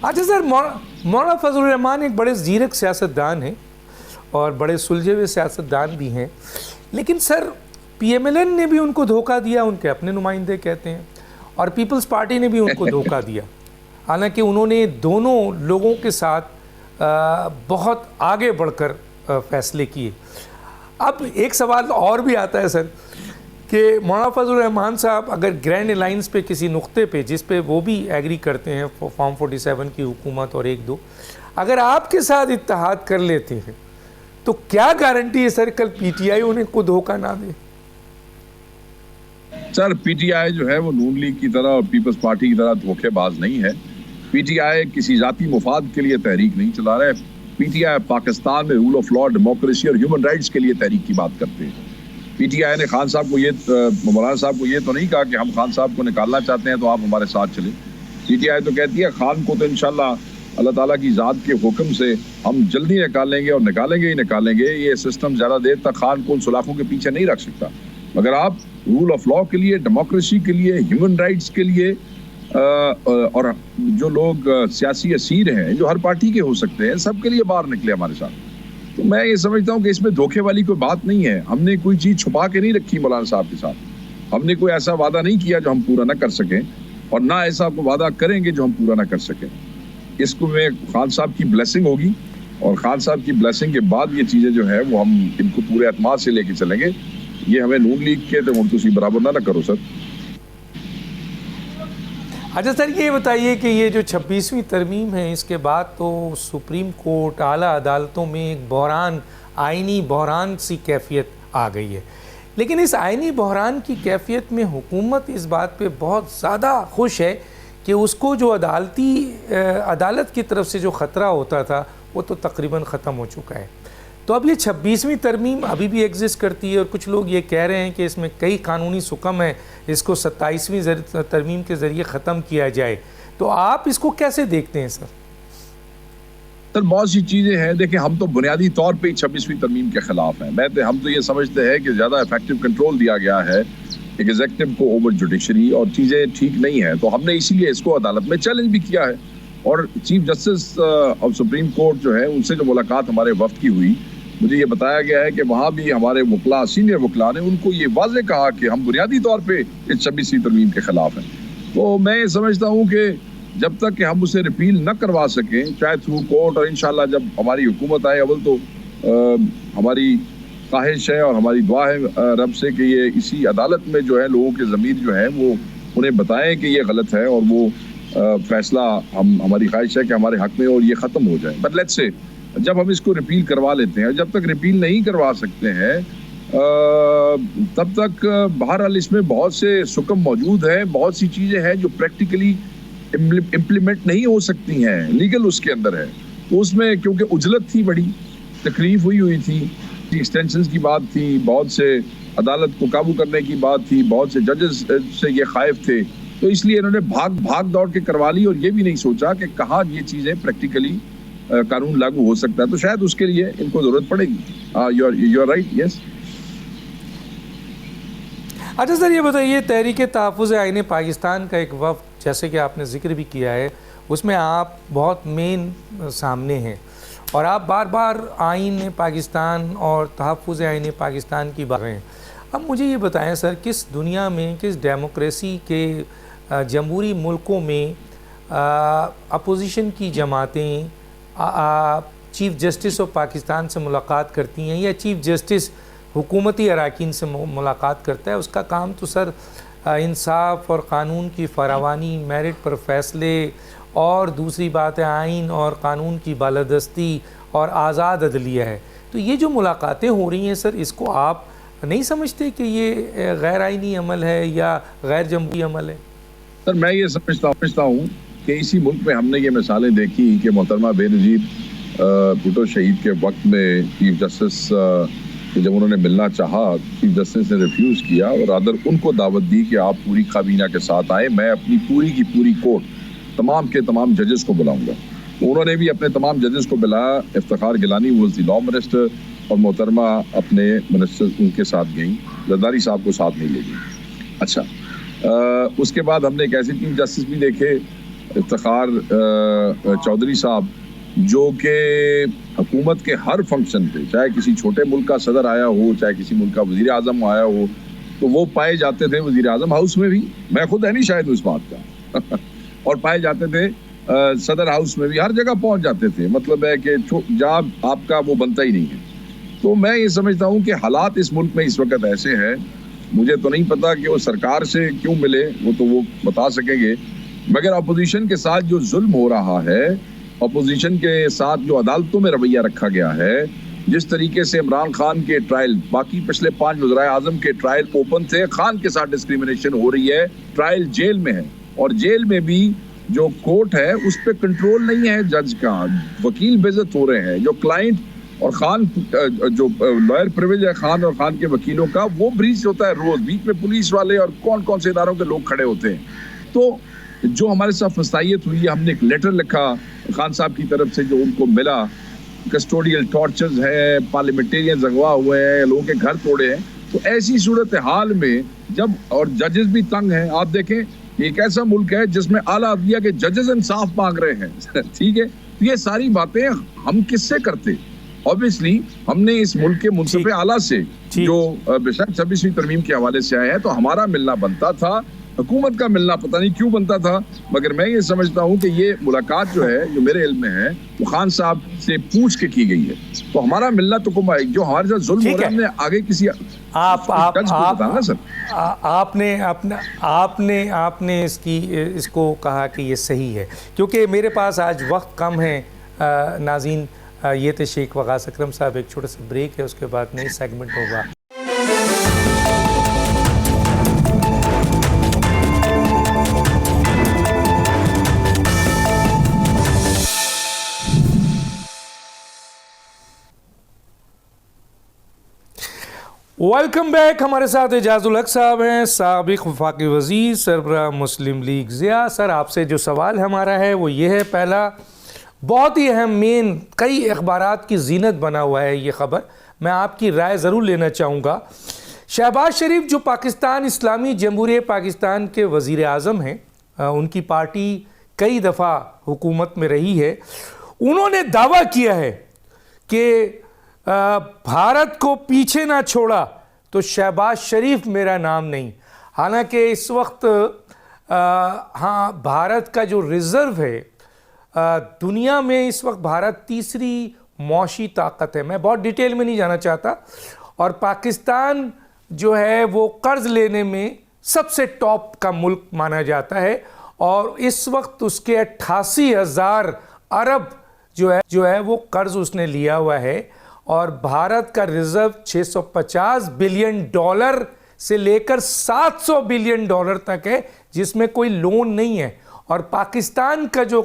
[SPEAKER 1] अच्छा सर, मौलाना फजलुर रहमान एक बड़े ज़ीरक सियासतदान हैं और बड़े सुलझे हुए सियासतदान भी हैं, लेकिन सर PMLN ने भी उनको धोखा दिया, उनके अपने नुमाइंदे कहते हैं, और पीपल्स पार्टी ने भी उनको धोखा दिया। हालांकि उन्होंने दोनों लोगों के साथ बहुत आगे बढ़कर फैसले किए। अब एक सवाल और भी आता है सर कि मौलाना फजलुर रहमान साहब अगर ग्रैंड अलाइंस पे किसी नुक्ते पे, जिस पे वो भी एग्री करते हैं, फॉर्म 47 की हुकूमत और 1-2, अगर आपके साथ इत्तेहाद कर लेते हैं तो क्या गारंटी है सर कल PTI उन्हें को धोखा ना दे?
[SPEAKER 3] सर PTI जो है वो नून लीग की तरह और पीपल्स पार्टी की तरह धोखेबाज नहीं है। PTI किसी जाती मुफाद के लिए तहरीक नहीं चला रहा है। PTI पाकिस्तान में रूल ऑफ लॉ, डेमोक्रेसी और ह्यूमन राइट्स के लिए तहरीक की बात करते हैं। PTI ने खान साहब को मौलाना साहब को ये तो नहीं कहा कि हम खान साहब को निकालना चाहते हैं तो आप हमारे साथ चलें। PTI तो कहती है खान को तो इंशाल्लाह अल्लाह ताला की ज़ात के हुक्म से हम जल्दी निकालेंगे और निकालेंगे ही निकालेंगे। ये सिस्टम ज़्यादा देर तक खान को उन सुलाखों के पीछे नहीं रख सकता। मगर आप रूल ऑफ लॉ के लिए, डेमोक्रेसी के लिए, ह्यूमन राइट्स के लिए और जो लोग सियासी असीर हैं, जो हर पार्टी के हो सकते हैं, सबके लिए बाहर निकले हमारे साथ। तो मैं ये समझता हूँ कि इसमें धोखे वाली कोई बात नहीं है। हमने कोई चीज़ छुपा के नहीं रखी मौलाना साहब के साथ। हमने कोई ऐसा वादा नहीं किया जो हम पूरा ना कर सकें, और ना ऐसा वादा करेंगे जो हम पूरा ना कर सकें। इसको में खान साहब की ब्लेसिंग होगी, और खान साहब की ब्लेसिंग के बाद ये चीज़ें जो है वो हम इनको पूरे एतमाद से लेके चलेंगे। ये हमें नून लीग के तो तुसी बराबर ना करो सर।
[SPEAKER 1] अच्छा सर, ये बताइए कि ये जो 26वीं तरमीम है, इसके बाद तो सुप्रीम कोर्ट, आला अदालतों में एक बहरान, आइनी बहरान सी कैफियत आ गई है। लेकिन इस आइनी बहरान की कैफियत में हुकूमत इस बात पे बहुत ज़्यादा खुश है कि उसको जो अदालत की तरफ से जो ख़तरा होता था वो तो तकरीबन ख़त्म हो चुका है। तो अब ये 26वीं तरमीम अभी भी एग्जिस्ट करती है, और कुछ लोग ये कह रहे हैं कि इसमें कई कानूनी सुकम है, इसको 27वीं तरमीम के ज़रिए ख़त्म किया जाए। तो आप इसको कैसे देखते हैं सर?
[SPEAKER 3] सर बहुत सी चीज़ें हैं। देखिए, हम तो बुनियादी तौर पे ही 26वीं तरमीम के ख़िलाफ़ हैं। हम तो ये समझते हैं कि ज़्यादा इफेक्टिव कंट्रोल दिया गया है एग्जीक्यूटिव को ओवर जुडिशरी, और चीज़ें ठीक नहीं है। तो हमने इसीलिए इसको अदालत में चैलेंज भी किया है। और chief justice of supreme court जो है, उनसे जो मुलाकात हमारे वक्त की हुई, मुझे ये बताया गया है कि वहाँ भी हमारे वकला, सीनियर वकला ने उनको ये वाज़े कहा कि हम बुनियादी तौर पे इस 26वीं तरमीम के ख़िलाफ़ हैं। तो मैं ये समझता हूँ कि जब तक कि हम उसे रिपील न करवा सकें, चाहे थ्रू कोर्ट, और इंशाल्लाह जब हमारी हुकूमत आए, अव्वल तो हमारी ख्वाहिश है और हमारी दुआ है रब से कि ये इसी अदालत में जो है लोगों के ज़मीर जो है वो उन्हें बताएं कि ये गलत है, और वो फैसला हमारी ख्वाहिश है कि हमारे हक़ में और ये ख़त्म हो जाए। बट लेट्स से जब हम इसको रिपील करवा लेते हैं, जब तक रिपील नहीं करवा सकते हैं तब तक बहरहाल इसमें बहुत से सुकम मौजूद हैं, बहुत सी चीज़ें हैं जो प्रैक्टिकली इम्प्लीमेंट नहीं हो सकती हैं, लीगल उसके अंदर है। तो उसमें क्योंकि उजलत थी, बड़ी तकलीफ हुई थी, एक्सटेंशंस की बात थी, बहुत से अदालत को काबू करने की बात थी, बहुत से जजेस से ये खाइफ थे, तो इसलिए इन्होंने भाग दौड़ के करवा ली, और ये भी नहीं सोचा कि कहाँ ये चीज़ें प्रैक्टिकली कानून लागू हो सकता है। तो शायद उसके लिए इनको ज़रूरत पड़ेगी। You are right, yes.
[SPEAKER 1] अच्छा सर, ये बताइए, तहरीक तहफ़्फ़ुज़ आईन पाकिस्तान का एक वफ़द, जैसे कि आपने जिक्र भी किया है, उसमें आप बहुत मेन सामने हैं, और आप बार बार आईन पाकिस्तान और तहफ़्फ़ुज़ आईन पाकिस्तान की बात करें। अब मुझे ये बताएं सर, किस दुनिया में, किस डेमोक्रेसी के जमहूरी मुल्कों में अपोजिशन की जमातें चीफ़ जस्टिस ऑफ पाकिस्तान से मुलाकात करती हैं या चीफ़ जस्टिस हुकूमती अरकान से मुलाकात करता है, उसका काम तो सर इंसाफ और क़ानून की फरावानी, मेरिट पर फैसले, और दूसरी बात है आइन और क़ानून की बालादस्ती और आज़ाद अदलिया है। तो ये जो मुलाकातें हो रही हैं सर, इसको आप नहीं समझते कि ये गैर आइनी अमल है या गैर जमहूरी अमल है?
[SPEAKER 3] सर मैं ये समझता हूँ कि इसी मुल्क में हमने ये मिसालें देखी कि मोहतरमा बेनज़ीर भुट्टो शहीद के वक्त में चीफ जस्टिस जब उन्होंने मिलना चाहा, चीफ जस्टिस ने रिफ्यूज़ किया और अदर उनको दावत दी कि आप पूरी काबीना के साथ आए, मैं अपनी पूरी की पूरी कोर्ट तमाम के तमाम जजेस को बुलाऊंगा। तो उन्होंने भी अपने तमाम जजेस को बुलाया। Iftikhar Gilani was the law minister और मोहतरमा अपने मिनिस्टर उनके साथ गई, जरदारी साहब को साथ नहीं ले गई। अच्छा, उसके बाद हमने एक ऐसे चीफ जस्टिस भी देखे, इफ्तिखार चौधरी साहब, जो कि हुकूमत के हर फंक्शन पे, चाहे किसी छोटे मुल्क का सदर आया हो, चाहे किसी मुल्क का वज़ीर आज़म आया हो, तो वो पाए जाते थे वज़ीर आज़म हाउस में भी, मैं खुद है नहीं शायद उस बात का और पाए जाते थे सदर हाउस में भी, हर जगह पहुंच जाते थे। मतलब है कि जहाँ आपका वो बनता ही नहीं है। तो मैं ये समझता हूँ कि हालात इस मुल्क में इस वक्त ऐसे हैं, मुझे तो नहीं पता कि वो सरकार से क्यों मिले, वो तो वो बता सकेंगे, मगर अपोजिशन के साथ जो जुल्म हो रहा है, अपोजिशन के साथ जो अदालतों में रवैया रखा गया है, जिस तरीके से इमरान खान के ट्रायल, बाकी पिछले 5 वज़ीर आज़म के ट्रायल ओपन थे, खान के साथ डिस्क्रिमिनेशन हो रही है, ट्रायल जेल में है और जेल में भी जो कोर्ट है उस पर कंट्रोल नहीं है जज का, वकील बेइज्जत हो रहे हैं, जो क्लाइंट और खान जो लॉयर प्रिविलेज है खान और खान के वकीलों का, वो ब्रीच होता है रोज, बीच में पुलिस वाले और कौन कौन से इदारों के लोग खड़े होते हैं। तो जो हमारे साथ फसाइयत हुई है, हमने एक लेटर लिखा खान साहब की तरफ से जो उनको मिला, कस्टोडियल टॉर्चर्स है, पार्लियामेंटेरियन अगवा हुए हैं, लोगों के घर तोड़े हैं। तो ऐसी सूरत हाल में जब, और जजेस भी तंग हैं, आप देखें ये एक ऐसा मुल्क है जिसमें आला अदलिया के जजेस इंसाफ मांग रहे हैं ठीक है, तो ये सारी बातें हम किससे करते? ऑब्वियसली हमने इस मुल्क के मुनसिफ आला से जो बेशक 26वीं तरमीम के हवाले से आए हैं, तो हमारा मिलना बनता था, हुकूमत का मिलना पता नहीं क्यों बनता था, मगर मैं ये समझता हूँ कि ये मुलाकात जो है, जो मेरे इल्म में है, वो खान साहब से पूछ के की गई है। तो हमारा मिलना तो जो हमारे साथ जुल्म हो रहा है, हमने आगे किसी
[SPEAKER 1] आपने इसको कहा कि ये सही है, क्योंकि मेरे पास आज वक्त कम है नाज़रीन। ये थे शेख वगास अकरम साहब। एक छोटा सा ब्रेक है, उसके बाद नई सेगमेंट होगा। Welcome back. हमारे साथ एजाजुल हक साहब हैं, साबिक वफाकी वज़ीर, सरबराह मुस्लिम लीग ज़िया। सर, आपसे जो सवाल हमारा है वो ये है, पहला, बहुत ही अहम, मेन, कई अखबारात की जीनत बना हुआ है ये ख़बर, मैं आपकी राय ज़रूर लेना चाहूँगा। शहबाज शरीफ जो पाकिस्तान इस्लामी जमहूरियत पाकिस्तान के वज़ीर आज़म हैं, उनकी पार्टी कई दफ़ा हुकूमत में रही है, उन्होंने दावा किया है कि भारत को पीछे ना छोड़ा तो शहबाज शरीफ मेरा नाम नहीं। हालांकि इस वक्त हाँ, भारत का जो रिज़र्व है दुनिया में, इस वक्त भारत तीसरी मौशी ताकत है। मैं बहुत डिटेल में नहीं जाना चाहता। और पाकिस्तान जो है वो कर्ज़ लेने में सबसे टॉप का मुल्क माना जाता है और इस वक्त उसके 88,000 अरब जो है वो कर्ज़ उसने लिया हुआ है और भारत का रिज़र्व 650 बिलियन डॉलर से लेकर 700 बिलियन डॉलर तक है, जिसमें कोई लोन नहीं है। और पाकिस्तान का जो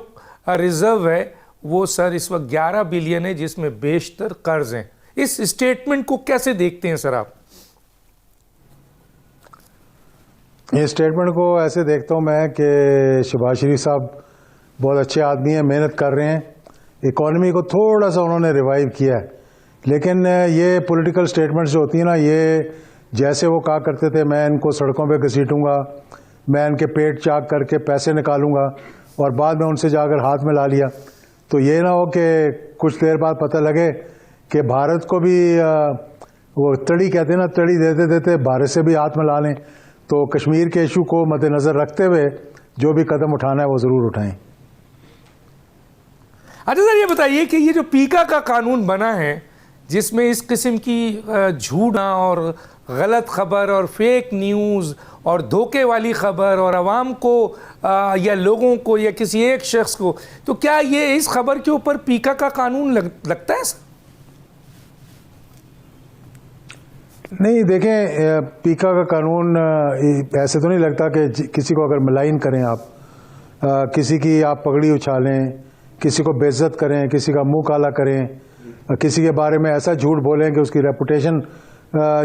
[SPEAKER 1] रिज़र्व है वो सर इस वक्त 11 बिलियन है, जिसमें बेशतर कर्ज हैं। इस स्टेटमेंट को कैसे देखते हैं सर आप?
[SPEAKER 4] ये स्टेटमेंट को ऐसे देखता हूँ मैं कि शहबाज शरीफ साहब बहुत अच्छे आदमी हैं, मेहनत कर रहे हैं, इकॉनमी को थोड़ा सा उन्होंने रिवाइव किया है। लेकिन ये पॉलिटिकल स्टेटमेंट्स जो होती हैं ना, ये जैसे वो कहा करते थे, मैं इनको सड़कों पे घसीटूंगा, मैं इनके पेट चाक करके पैसे निकालूंगा और बाद में उनसे जाकर हाथ में ला लिया, तो ये ना हो कि कुछ देर बाद पता लगे कि भारत को भी वो तड़ी कहते हैं ना, तड़ी देते देते भारत से भी हाथ में ला लें। तो कश्मीर के इशू को मद्देनज़र रखते हुए जो भी कदम उठाना है वो ज़रूर उठाएं।
[SPEAKER 1] अच्छा सर, ये बताइए कि ये जो पीका का कानून बना है जिसमें इस किस्म की झूठ और गलत खबर और फेक न्यूज़ और धोखे वाली खबर और आवाम को या लोगों को या किसी एक शख्स को, तो क्या ये इस खबर के ऊपर पीका का कानून लगता है सर?
[SPEAKER 4] नहीं, देखें, पीका का कानून ऐसे तो नहीं लगता कि किसी को अगर मलाइन करें आप, किसी की आप पगड़ी उछालें, किसी को बेइज्जत करें, किसी का मुंह काला करें, किसी के बारे में ऐसा झूठ बोलें कि उसकी रेपुटेशन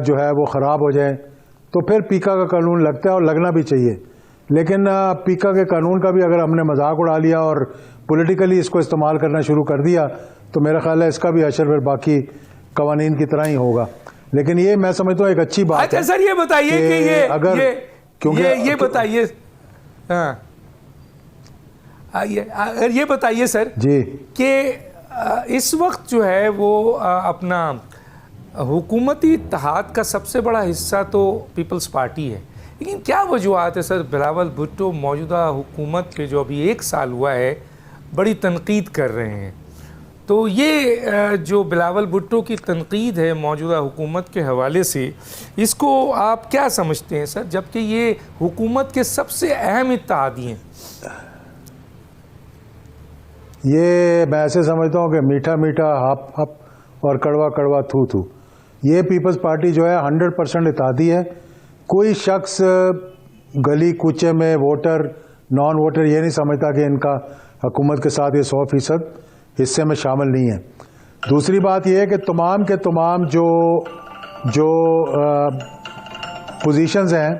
[SPEAKER 4] जो है वो ख़राब हो जाए, तो फिर पीका का कानून लगता है और लगना भी चाहिए। लेकिन पीका के कानून का भी अगर हमने मजाक उड़ा लिया और पॉलिटिकली इसको इस्तेमाल करना शुरू कर दिया तो मेरा ख्याल है इसका भी असर फिर बाकी कवानीन की तरह ही होगा। लेकिन ये मैं समझता हूँ एक अच्छी बात है।
[SPEAKER 1] अच्छा सर, ये बताइए कि ये
[SPEAKER 4] अगर
[SPEAKER 1] ये बताइए, हाँ, ये बताइए सर
[SPEAKER 4] जी
[SPEAKER 1] कि इस वक्त जो है वो अपना हुकूमती इत्तेहाद का सबसे बड़ा हिस्सा तो पीपल्स पार्टी है, लेकिन क्या वजूहत है सर? बिलावल भुट्टो मौजूदा हुकूमत पे जो अभी 1 साल हुआ है बड़ी तनकीद कर रहे हैं, तो ये जो बिलावल भुट्टो की तनकीद है मौजूदा हुकूमत के हवाले से, इसको आप क्या समझते हैं सर, जबकि ये हुकूमत के सबसे अहम इत्तेहादी हैं?
[SPEAKER 4] ये मैं ऐसे समझता हूँ कि मीठा मीठा हप हप और कड़वा कड़वा थू थू। ये पीपल्स पार्टी जो है 100% इत्तेहादी है। कोई शख्स गली कूचे में वोटर नॉन वोटर ये नहीं समझता कि इनका हुकूमत के साथ ये 100% हिस्से में शामिल नहीं है। दूसरी बात यह है कि तमाम के तमाम जो पोजीशंस हैं,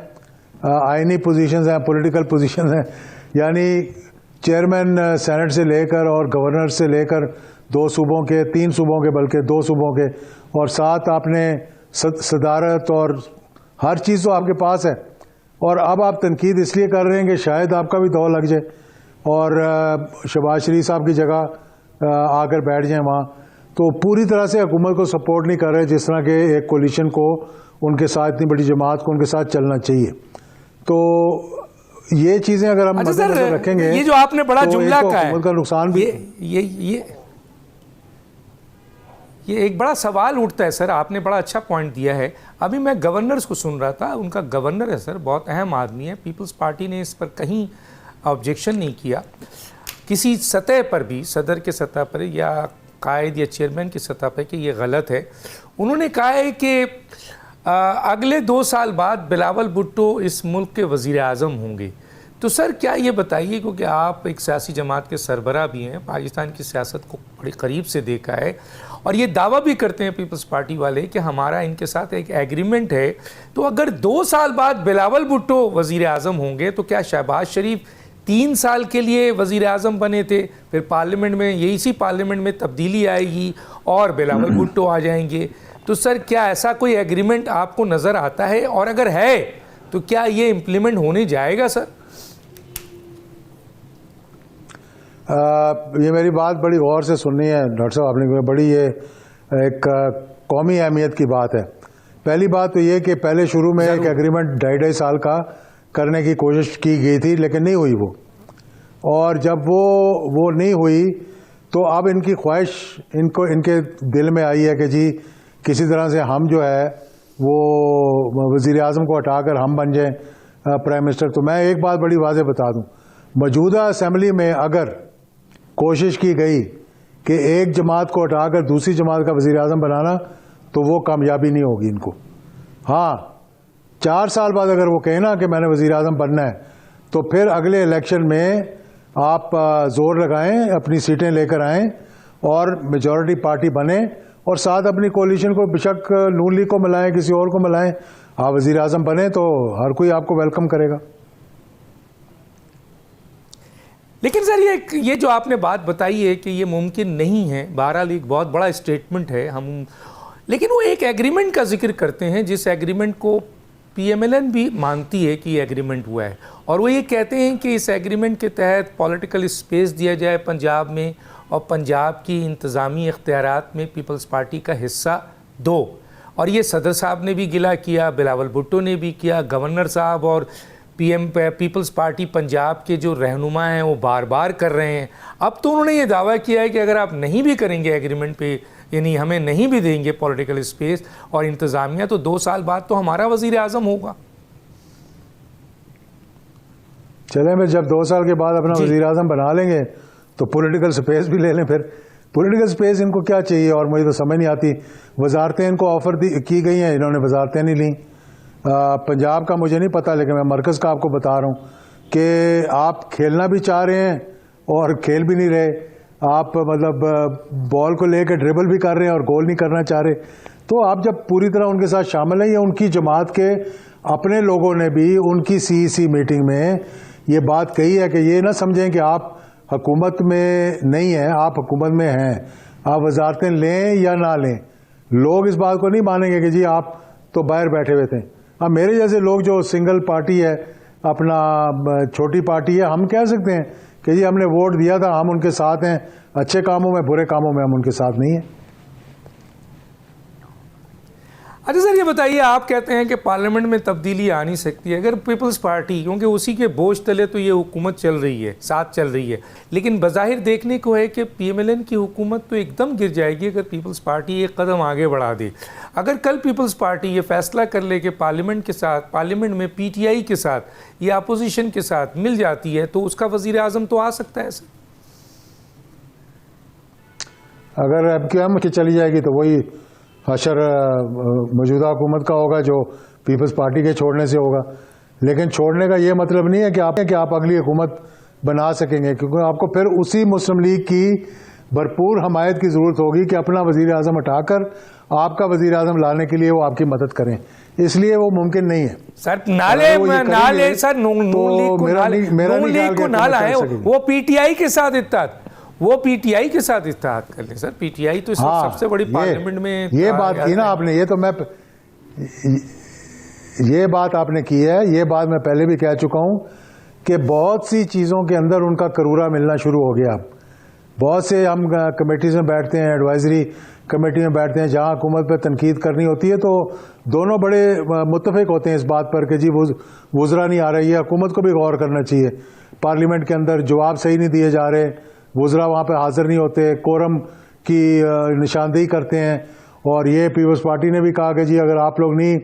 [SPEAKER 4] आइनी पोजीशंस हैं, पॉलिटिकल पोजीशंस हैं, यानी चेयरमैन सेनेट से लेकर और गवर्नर से लेकर 2 सूबों के, 3 सूबों के, बल्कि 2 सूबों के, और साथ आपने सदारत और हर चीज़ तो आपके पास है। और अब आप तनकीद इसलिए कर रहे हैं कि शायद आपका भी दौर लग जाए और शहबाज शरीफ साहब की जगह आकर बैठ जाएं वहाँ, तो पूरी तरह से हुकूमत को सपोर्ट नहीं कर रहे जिस तरह के एक कोलिशन को, उनके साथ इतनी बड़ी जमात को उनके साथ चलना चाहिए। तो ये चीज़ें अगर हम मद्देनजर रखेंगे,
[SPEAKER 1] ये जो आपने बड़ा
[SPEAKER 4] तो
[SPEAKER 1] जुमला कहा है,
[SPEAKER 4] हुकूमत का नुकसान भी
[SPEAKER 1] ये एक बड़ा सवाल उठता है सर। आपने बड़ा अच्छा पॉइंट दिया है। अभी मैं गवर्नर्स को सुन रहा था, उनका गवर्नर है सर, बहुत अहम आदमी है, पीपल्स पार्टी ने इस पर कहीं ऑब्जेक्शन नहीं किया किसी सतह पर भी, सदर के सतह पर या कायद या चेयरमैन की सतह पर, कि ये गलत है। उन्होंने कहा है कि अगले 2 साल बाद बिलावल भुट्टो इस मुल्क के वज़ीर आज़म होंगे। तो सर क्या ये बताइए, क्योंकि आप एक सियासी जमात के सरबराह भी हैं, पाकिस्तान की सियासत को बड़े करीब से देखा है, और ये दावा भी करते हैं पीपल्स पार्टी वाले कि हमारा इनके साथ एक एग्रीमेंट है, तो अगर 2 साल बाद बिलावल भुट्टो वज़ीर आज़म होंगे तो क्या शहबाज शरीफ 3 साल के लिए वज़ीर आज़म बने थे, फिर पार्लियामेंट में, यही सी पार्लियामेंट में तब्दीली आएगी और बिलावल भुट्टो आ जाएंगे? तो सर क्या ऐसा कोई एग्रीमेंट आपको नज़र आता है, और अगर है तो क्या ये इम्प्लीमेंट होने जाएगा सर?
[SPEAKER 4] ये मेरी बात बड़ी गौर से सुननी है डॉक्टर साहब आपने, बड़ी ये एक कौमी अहमियत की बात है। पहली बात तो ये कि पहले शुरू में एक एग्रीमेंट 2.5 साल का करने की कोशिश की गई थी, लेकिन नहीं हुई वो, और जब वो नहीं हुई तो अब इनकी ख्वाहिश इनके दिल में आई है कि जी किसी तरह से हम जो है वो वज़ीर आज़म को हटाकर हम बन जाएं प्राइम मिनिस्टर। तो मैं एक बात बड़ी वाज़ेह बता दूं, मौजूदा असेंबली में अगर कोशिश की गई कि एक जमात को हटाकर दूसरी जमात का वज़ीर आज़म बनाना, तो वो कामयाबी नहीं होगी इनको। हाँ, 4 साल बाद अगर वो कहें ना कि मैंने वज़ीर आज़म बनना है, तो फिर अगले इलेक्शन में आप जोर लगाएं, अपनी सीटें लेकर आएं और मेजॉरिटी पार्टी बने, और साथ अपनी कोलिशन को बेशक नून लीग को मिलाएं, किसी और को मिलाएं, आप वज़ीर आज़म बने तो हर कोई आपको वेलकम करेगा।
[SPEAKER 1] लेकिन सर ये जो आपने बात बताई है कि ये मुमकिन नहीं है, बहरहाल एक बहुत बड़ा स्टेटमेंट है हम, लेकिन वो एक एग्रीमेंट का जिक्र करते हैं जिस एग्रीमेंट को पीएमएलएन भी मानती है कि ये एग्रीमेंट हुआ है, और वो ये कहते हैं कि इस एग्रीमेंट के तहत पॉलिटिकल स्पेस दिया जाए पंजाब में, और पंजाब की इंतज़ामी इख्तियारात में पीपल्स पार्टी का हिस्सा दो। और ये सदर साहब ने भी गिला किया, बिलावल भुट्टो ने भी किया, गवर्नर साहब और पीपल्स पार्टी पंजाब के जो रहनुमा हैं वो बार बार कर रहे हैं। अब तो उन्होंने ये दावा किया है कि अगर आप नहीं भी करेंगे एग्रीमेंट पे, यानी हमें नहीं भी देंगे पॉलिटिकल स्पेस और इंतज़ामिया, तो 2 साल बाद तो हमारा वज़ीर आज़म होगा।
[SPEAKER 4] चले मैं जब 2 साल के बाद अपना वज़ीर आज़म बना लेंगे तो पॉलिटिकल स्पेस भी ले लें। फिर पॉलिटिकल स्पेस इनको क्या चाहिए, और मुझे तो समझ नहीं आती। वजारतें इनको ऑफर की गई हैं, इन्होंने वजारतें नहीं ली। पंजाब का मुझे नहीं पता, लेकिन मैं मरकज़ का आपको बता रहा हूँ कि आप खेलना भी चाह रहे हैं और खेल भी नहीं रहे। आप मतलब बॉल को लेकर ड्रिबल भी कर रहे हैं और गोल नहीं करना चाह रहे। तो आप जब पूरी तरह उनके साथ शामिल हैं, या उनकी जमात के अपने लोगों ने भी उनकी CEC मीटिंग में ये बात कही है कि ये ना समझें कि आप हुकूमत में नहीं हैं, आप हुकूमत में हैं। आप वजारतें लें या ना लें, लोग इस बात को नहीं मानेंगे कि जी आप तो बाहर बैठे हुए थे। अब मेरे जैसे लोग जो सिंगल पार्टी है, अपना छोटी पार्टी है, हम कह सकते हैं कि जी हमने वोट दिया था, हम उनके साथ हैं। अच्छे कामों में, बुरे कामों में हम उनके साथ नहीं हैं।
[SPEAKER 1] अच्छा सर, ये बताइए, आप कहते हैं कि पार्लियामेंट में तब्दीली आ नहीं सकती है अगर पीपल्स पार्टी, क्योंकि उसी के बोझ तले तो ये हुकूमत चल रही है, साथ चल रही है, लेकिन बज़ाहिर देखने को है कि PMLN की हुकूमत तो एकदम गिर जाएगी अगर पीपल्स पार्टी एक कदम आगे बढ़ा दे। अगर कल पीपल्स पार्टी ये फैसला कर ले कि पार्लियामेंट में PTI के साथ या अपोजिशन के साथ मिल जाती है, तो उसका वज़ीर आज़म तो आ सकता है सर।
[SPEAKER 4] अगर MQM की चली जाएगी तो वही हशर मौजूदा हुकूमत का होगा, जो पीपल्स पार्टी के छोड़ने से होगा। लेकिन छोड़ने का ये मतलब नहीं है कि आप अगली हुकूमत बना सकेंगे, क्योंकि आपको फिर उसी मुस्लिम लीग की भरपूर हमायत की ज़रूरत होगी कि अपना वज़ीर आज़म हटाकर आपका वज़ीर आज़म लाने के लिए वो आपकी मदद करें। इसलिए वो मुमकिन नहीं है
[SPEAKER 1] सर। नाले सर, नून लीग को ना लाए, वो PTI के साथ इत्तेहाद, वो PTI के साथ इत्तेहाद कर ले सर। PTI तो सबसे बड़ी पार्लियामेंट में
[SPEAKER 4] ये बात की ना आपने, ये बात आपने की है। ये बात मैं पहले भी कह चुका हूं कि बहुत सी चीज़ों के अंदर उनका करूरा मिलना शुरू हो गया। बहुत से हम कमेटीज में बैठते हैं, एडवाइजरी कमेटी में बैठते हैं, जहां हुकूमत पर तनकीद करनी होती है, तो दोनों बड़े मुत्तफिक होते हैं इस बात पर कि जी वुज़रा नहीं आ रही है। हुकूमत को भी गौर करना चाहिए। पार्लियामेंट के अंदर जवाब सही नहीं दिए जा रहे, वुज़रा वहाँ पे हाजिर नहीं होते, कोरम की निशानदेही करते हैं। और ये पीपल्स पार्टी ने भी कहा कि जी अगर आप लोग नहीं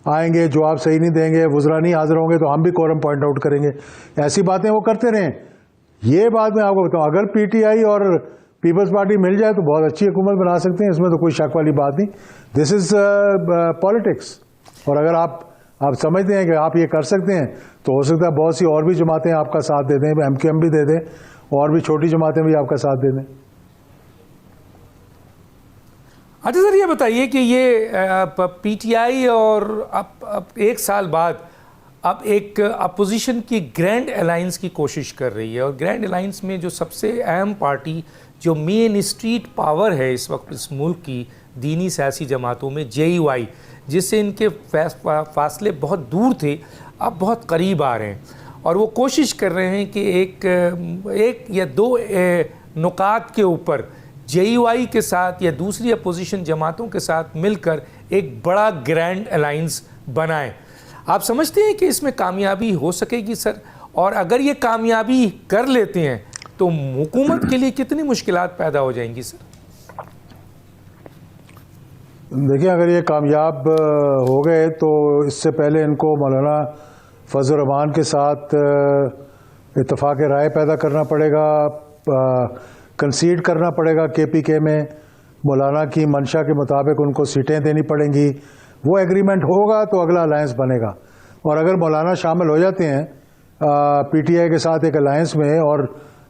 [SPEAKER 4] आएंगे, जवाब सही नहीं देंगे, वुज़रा नहीं हाजिर होंगे, तो हम भी कोरम पॉइंट आउट करेंगे। ऐसी बातें वो करते रहें। ये बात मैं आपको बताऊँ, अगर PTI और पीपल्स पार्टी मिल जाए तो बहुत अच्छी हुकूमत बना सकते हैं, इसमें तो कोई शक वाली बात नहीं। This is politics. और अगर आप समझते हैं कि आप ये कर सकते हैं, तो हो सकता है बहुत सी और भी जमातें आपका साथ दे दें, MQM भी दे दें, और भी छोटी जमातें भी आपका साथ दे दें।
[SPEAKER 1] अच्छा सर, ये बताइए कि ये PTI और अब 1 साल बाद अब एक अपोजिशन की ग्रैंड अलायंस की कोशिश कर रही है, और ग्रैंड अलायंस में जो सबसे अहम पार्टी, जो मेन स्ट्रीट पावर है इस वक्त इस मुल्क की दीनी सियासी जमातों में, JUI, जिससे इनके फासले बहुत दूर थे, अब बहुत करीब आ रहे हैं, और वो कोशिश कर रहे हैं कि एक या 2 नुकात के ऊपर JUI के साथ या दूसरी अपोजिशन जमातों के साथ मिलकर एक बड़ा ग्रैंड अलायंस बनाएं। आप समझते हैं कि इसमें कामयाबी हो सकेगी सर? और अगर ये कामयाबी कर लेते हैं तो हुकूमत के लिए कितनी मुश्किलात पैदा हो जाएंगी सर?
[SPEAKER 4] देखिए, अगर ये कामयाब हो गए तो इससे पहले इनको मौलाना फजल रहमान के साथ इत्तफाक राय पैदा करना पड़ेगा, कंसीड करना पड़ेगा KPK में, मौलाना की मंशा के मुताबिक उनको सीटें देनी पड़ेंगी। वो एग्रीमेंट होगा तो अगला अलायंस बनेगा। और अगर मौलाना शामिल हो जाते हैं PTI के साथ एक अलायंस में और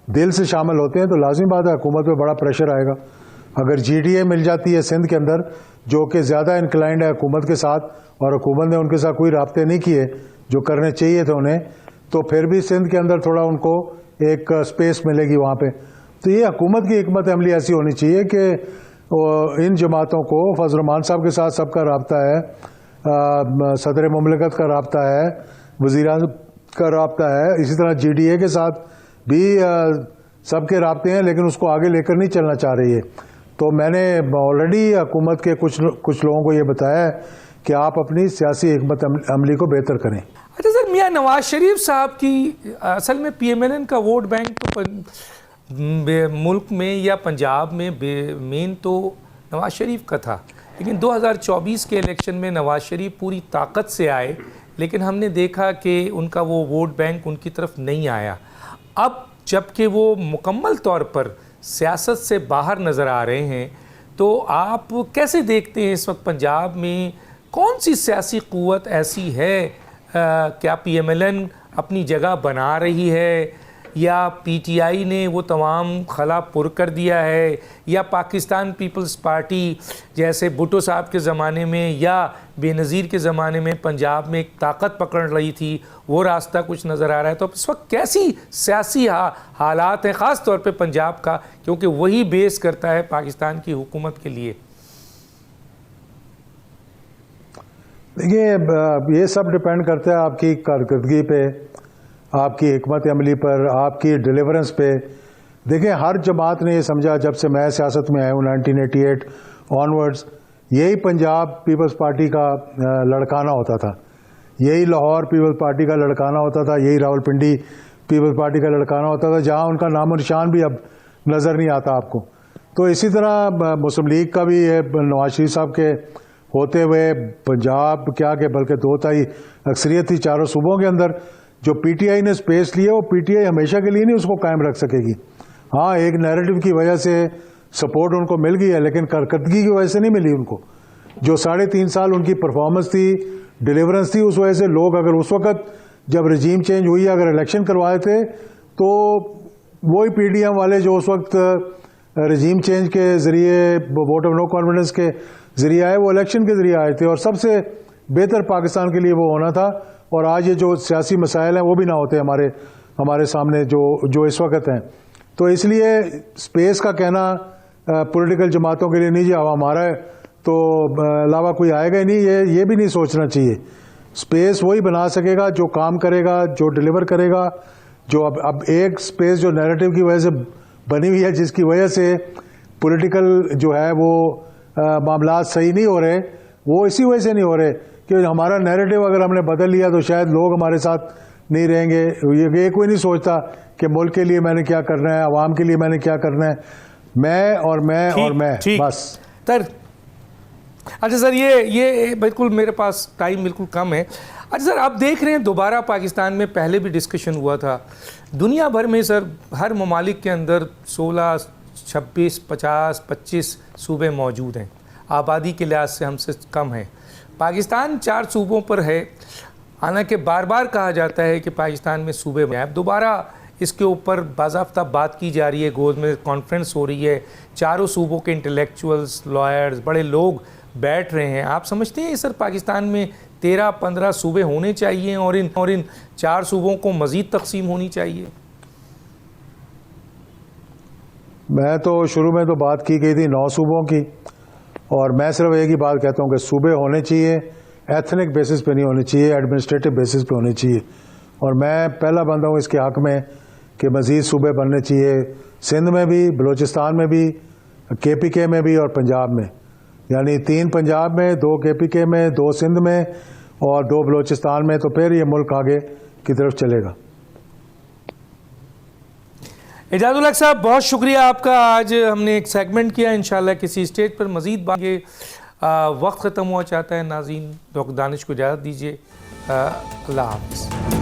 [SPEAKER 4] दिल से शामिल होते हैं, तो लाजिमी बात है हुकूमत पे बड़ा प्रेशर आएगा। अगर GDA मिल जाती है सिंध के अंदर, जो कि ज़्यादा इंक्लाइंड है हुकूमत के साथ, और हुकूमत ने उनके साथ कोई राब्ते नहीं किए जो करने चाहिए थे उन्हें, तो फिर भी सिंध के अंदर थोड़ा उनको एक स्पेस मिलेगी वहाँ पे। तो ये हुकूमत की हिकमत अमली ऐसी होनी चाहिए कि इन जमातों को, फजल रहमान साहब के साथ सबका राब्ता है, सदर मुमलिकत का राब्ता है, वज़ीर-ए-आज़म का राब्ता है, इसी तरह GDA के साथ भी सबके राब्ते हैं, लेकिन उसको आगे लेकर नहीं चलना चाह रही है। तो मैंने ऑलरेडी हुकूमत के कुछ लोगों को ये बताया है कि आप अपनी सियासी हिकमत अमली को बेहतर करें।
[SPEAKER 1] अच्छा सर, मियां नवाज शरीफ साहब की असल में PMLN का वोट बैंक तो मुल्क में या पंजाब में मेन तो नवाज शरीफ का था, लेकिन 2024 के इलेक्शन में नवाज शरीफ पूरी ताकत से आए, लेकिन हमने देखा कि उनका वो वोट बैंक उनकी तरफ नहीं आया। अब जबकि वो मुकम्मल तौर पर सियासत से बाहर नज़र आ रहे हैं, तो आप कैसे देखते हैं इस वक्त पंजाब में कौन सी सियासी क़ुव्वत ऐसी है, क्या PMLN अपनी जगह बना रही है, या PTI ने वो तमाम खला पुर कर दिया है, या पाकिस्तान पीपल्स पार्टी जैसे भुट्टो साहब के ज़माने में या बेनज़ीर के ज़माने में पंजाब में एक ताकत पकड़ रही थी, वो रास्ता कुछ नज़र आ रहा है। तो इस वक्त कैसी सियासी हालात हैं ख़ास तौर पे पंजाब का, क्योंकि वही बेस करता है पाकिस्तान की हुकूमत के लिए?
[SPEAKER 4] देखिए, ये सब डिपेंड करता है आपकी कारकर्दगी पे, आपकी हिकमत अमली पर, आपकी डिलीवरेंस पे। देखिए, हर जमात ने ये समझा, जब से मैं सियासत में आया हूँ 1988 ऑनवर्ड्स, यही पंजाब पीपल्स पार्टी का लड़काना होता था, यही लाहौर पीपल्स पार्टी का लड़काना होता था, यही रावलपिंडी पीपल्स पार्टी का लड़काना होता था, जहाँ उनका नामो निशान भी अब नज़र नहीं आता आपको। तो इसी तरह मुस्लिम लीग का भी नवाज शरीफ साहब के होते हुए पंजाब क्या के बल्कि 2/3 अक्सरियत थी चारों सूबों के अंदर। जो PTI ने स्पेस लिया, वो PTI हमेशा के लिए नहीं उसको कायम रख सकेगी। हाँ, एक नैरेटिव की वजह से सपोर्ट उनको मिल गई है, लेकिन कारकर्दगी की वजह से नहीं मिली उनको। जो 3.5 साल उनकी परफॉर्मेंस थी, डिलीवरेंस थी, उस वजह से लोग, अगर उस वक्त जब रजीम चेंज हुई, अगर इलेक्शन करवाए थे, तो वही PDM वाले जो उस वक्त रजीम चेंज के ज़रिए, वोट ऑफ नो कॉन्फिडेंस के ज़रिए आए, वो इलेक्शन के ज़रिए आए थे, और सबसे बेहतर पाकिस्तान के लिए वो होना था। और आज ये जो सियासी मसाइल हैं वो भी ना होते हमारे सामने जो इस वक्त हैं। तो इसलिए स्पेस का कहना पॉलिटिकल जमातों के लिए नहीं, जी अब हमारा है तो अलावा कोई आएगा ही नहीं, ये भी नहीं सोचना चाहिए। स्पेस वही बना सकेगा जो काम करेगा, जो डिलीवर करेगा। जो अब एक स्पेस जो नैरेटिव की वजह से बनी हुई है, जिसकी वजह से पॉलिटिकल जो है वो मामला सही नहीं हो रहे, वो इसी वजह से नहीं हो रहे कि हमारा नैरेटिव अगर हमने बदल लिया तो शायद लोग हमारे साथ नहीं रहेंगे। ये कोई नहीं सोचता कि मुल्क के लिए मैंने क्या करना है, आवाम के लिए मैंने क्या करना है, मैं बस।
[SPEAKER 1] अच्छा सर, ये बिल्कुल मेरे पास टाइम बिल्कुल कम है। अच्छा सर, आप देख रहे हैं दोबारा पाकिस्तान में पहले भी डिस्कशन हुआ था, दुनिया भर में सर हर ममालिक के अंदर 16, 26, 50, 25 सूबे मौजूद हैं, आबादी के लिहाज से हमसे कम है। पाकिस्तान 4 सूबों पर है, हालांकि बार बार कहा जाता है कि पाकिस्तान में सूबे में। अब दोबारा इसके ऊपर बाज़ाफ्ता बात की जा रही है, गोद में कॉन्फ्रेंस हो रही है, चारों सूबों के इंटेलेक्चुअल्स, लॉयर्स, बड़े लोग बैठ रहे हैं। आप समझते हैं सर पाकिस्तान में 13-15 सूबे होने चाहिए और इन 4 सूबों को मज़ीद तकसीम होनी चाहिए?
[SPEAKER 4] मैं तो शुरू में तो बात की गई थी 9 सूबों की, और मैं सिर्फ एक ही बात कहता हूँ कि सूबे होने चाहिए, एथनिक बेसिस पे नहीं होने चाहिए, एडमिनिस्ट्रेटिव बेसिस पे होने चाहिए। और मैं पहला बंदा हूँ इसके हक़ में कि मज़ीद सूबे बनने चाहिए, सिंध में भी, बलूचिस्तान में भी, KPK में भी और पंजाब में। यानी 3 पंजाब में, 2 KPK में, 2 सिंध में और 2 बलूचिस्तान में, तो फिर ये मुल्क आगे की तरफ चलेगा।
[SPEAKER 1] एजाजुल हक साहब, बहुत शुक्रिया आपका। आज हमने एक सेगमेंट किया, इंशाल्लाह किसी स्टेज पर मज़ीद बात। ये वक्त ख़त्म हुआ चाहता है नाज़रीन, डॉक्टर दानिश को इजाज़त दीजिए। अल्लाह हाफ़िज़।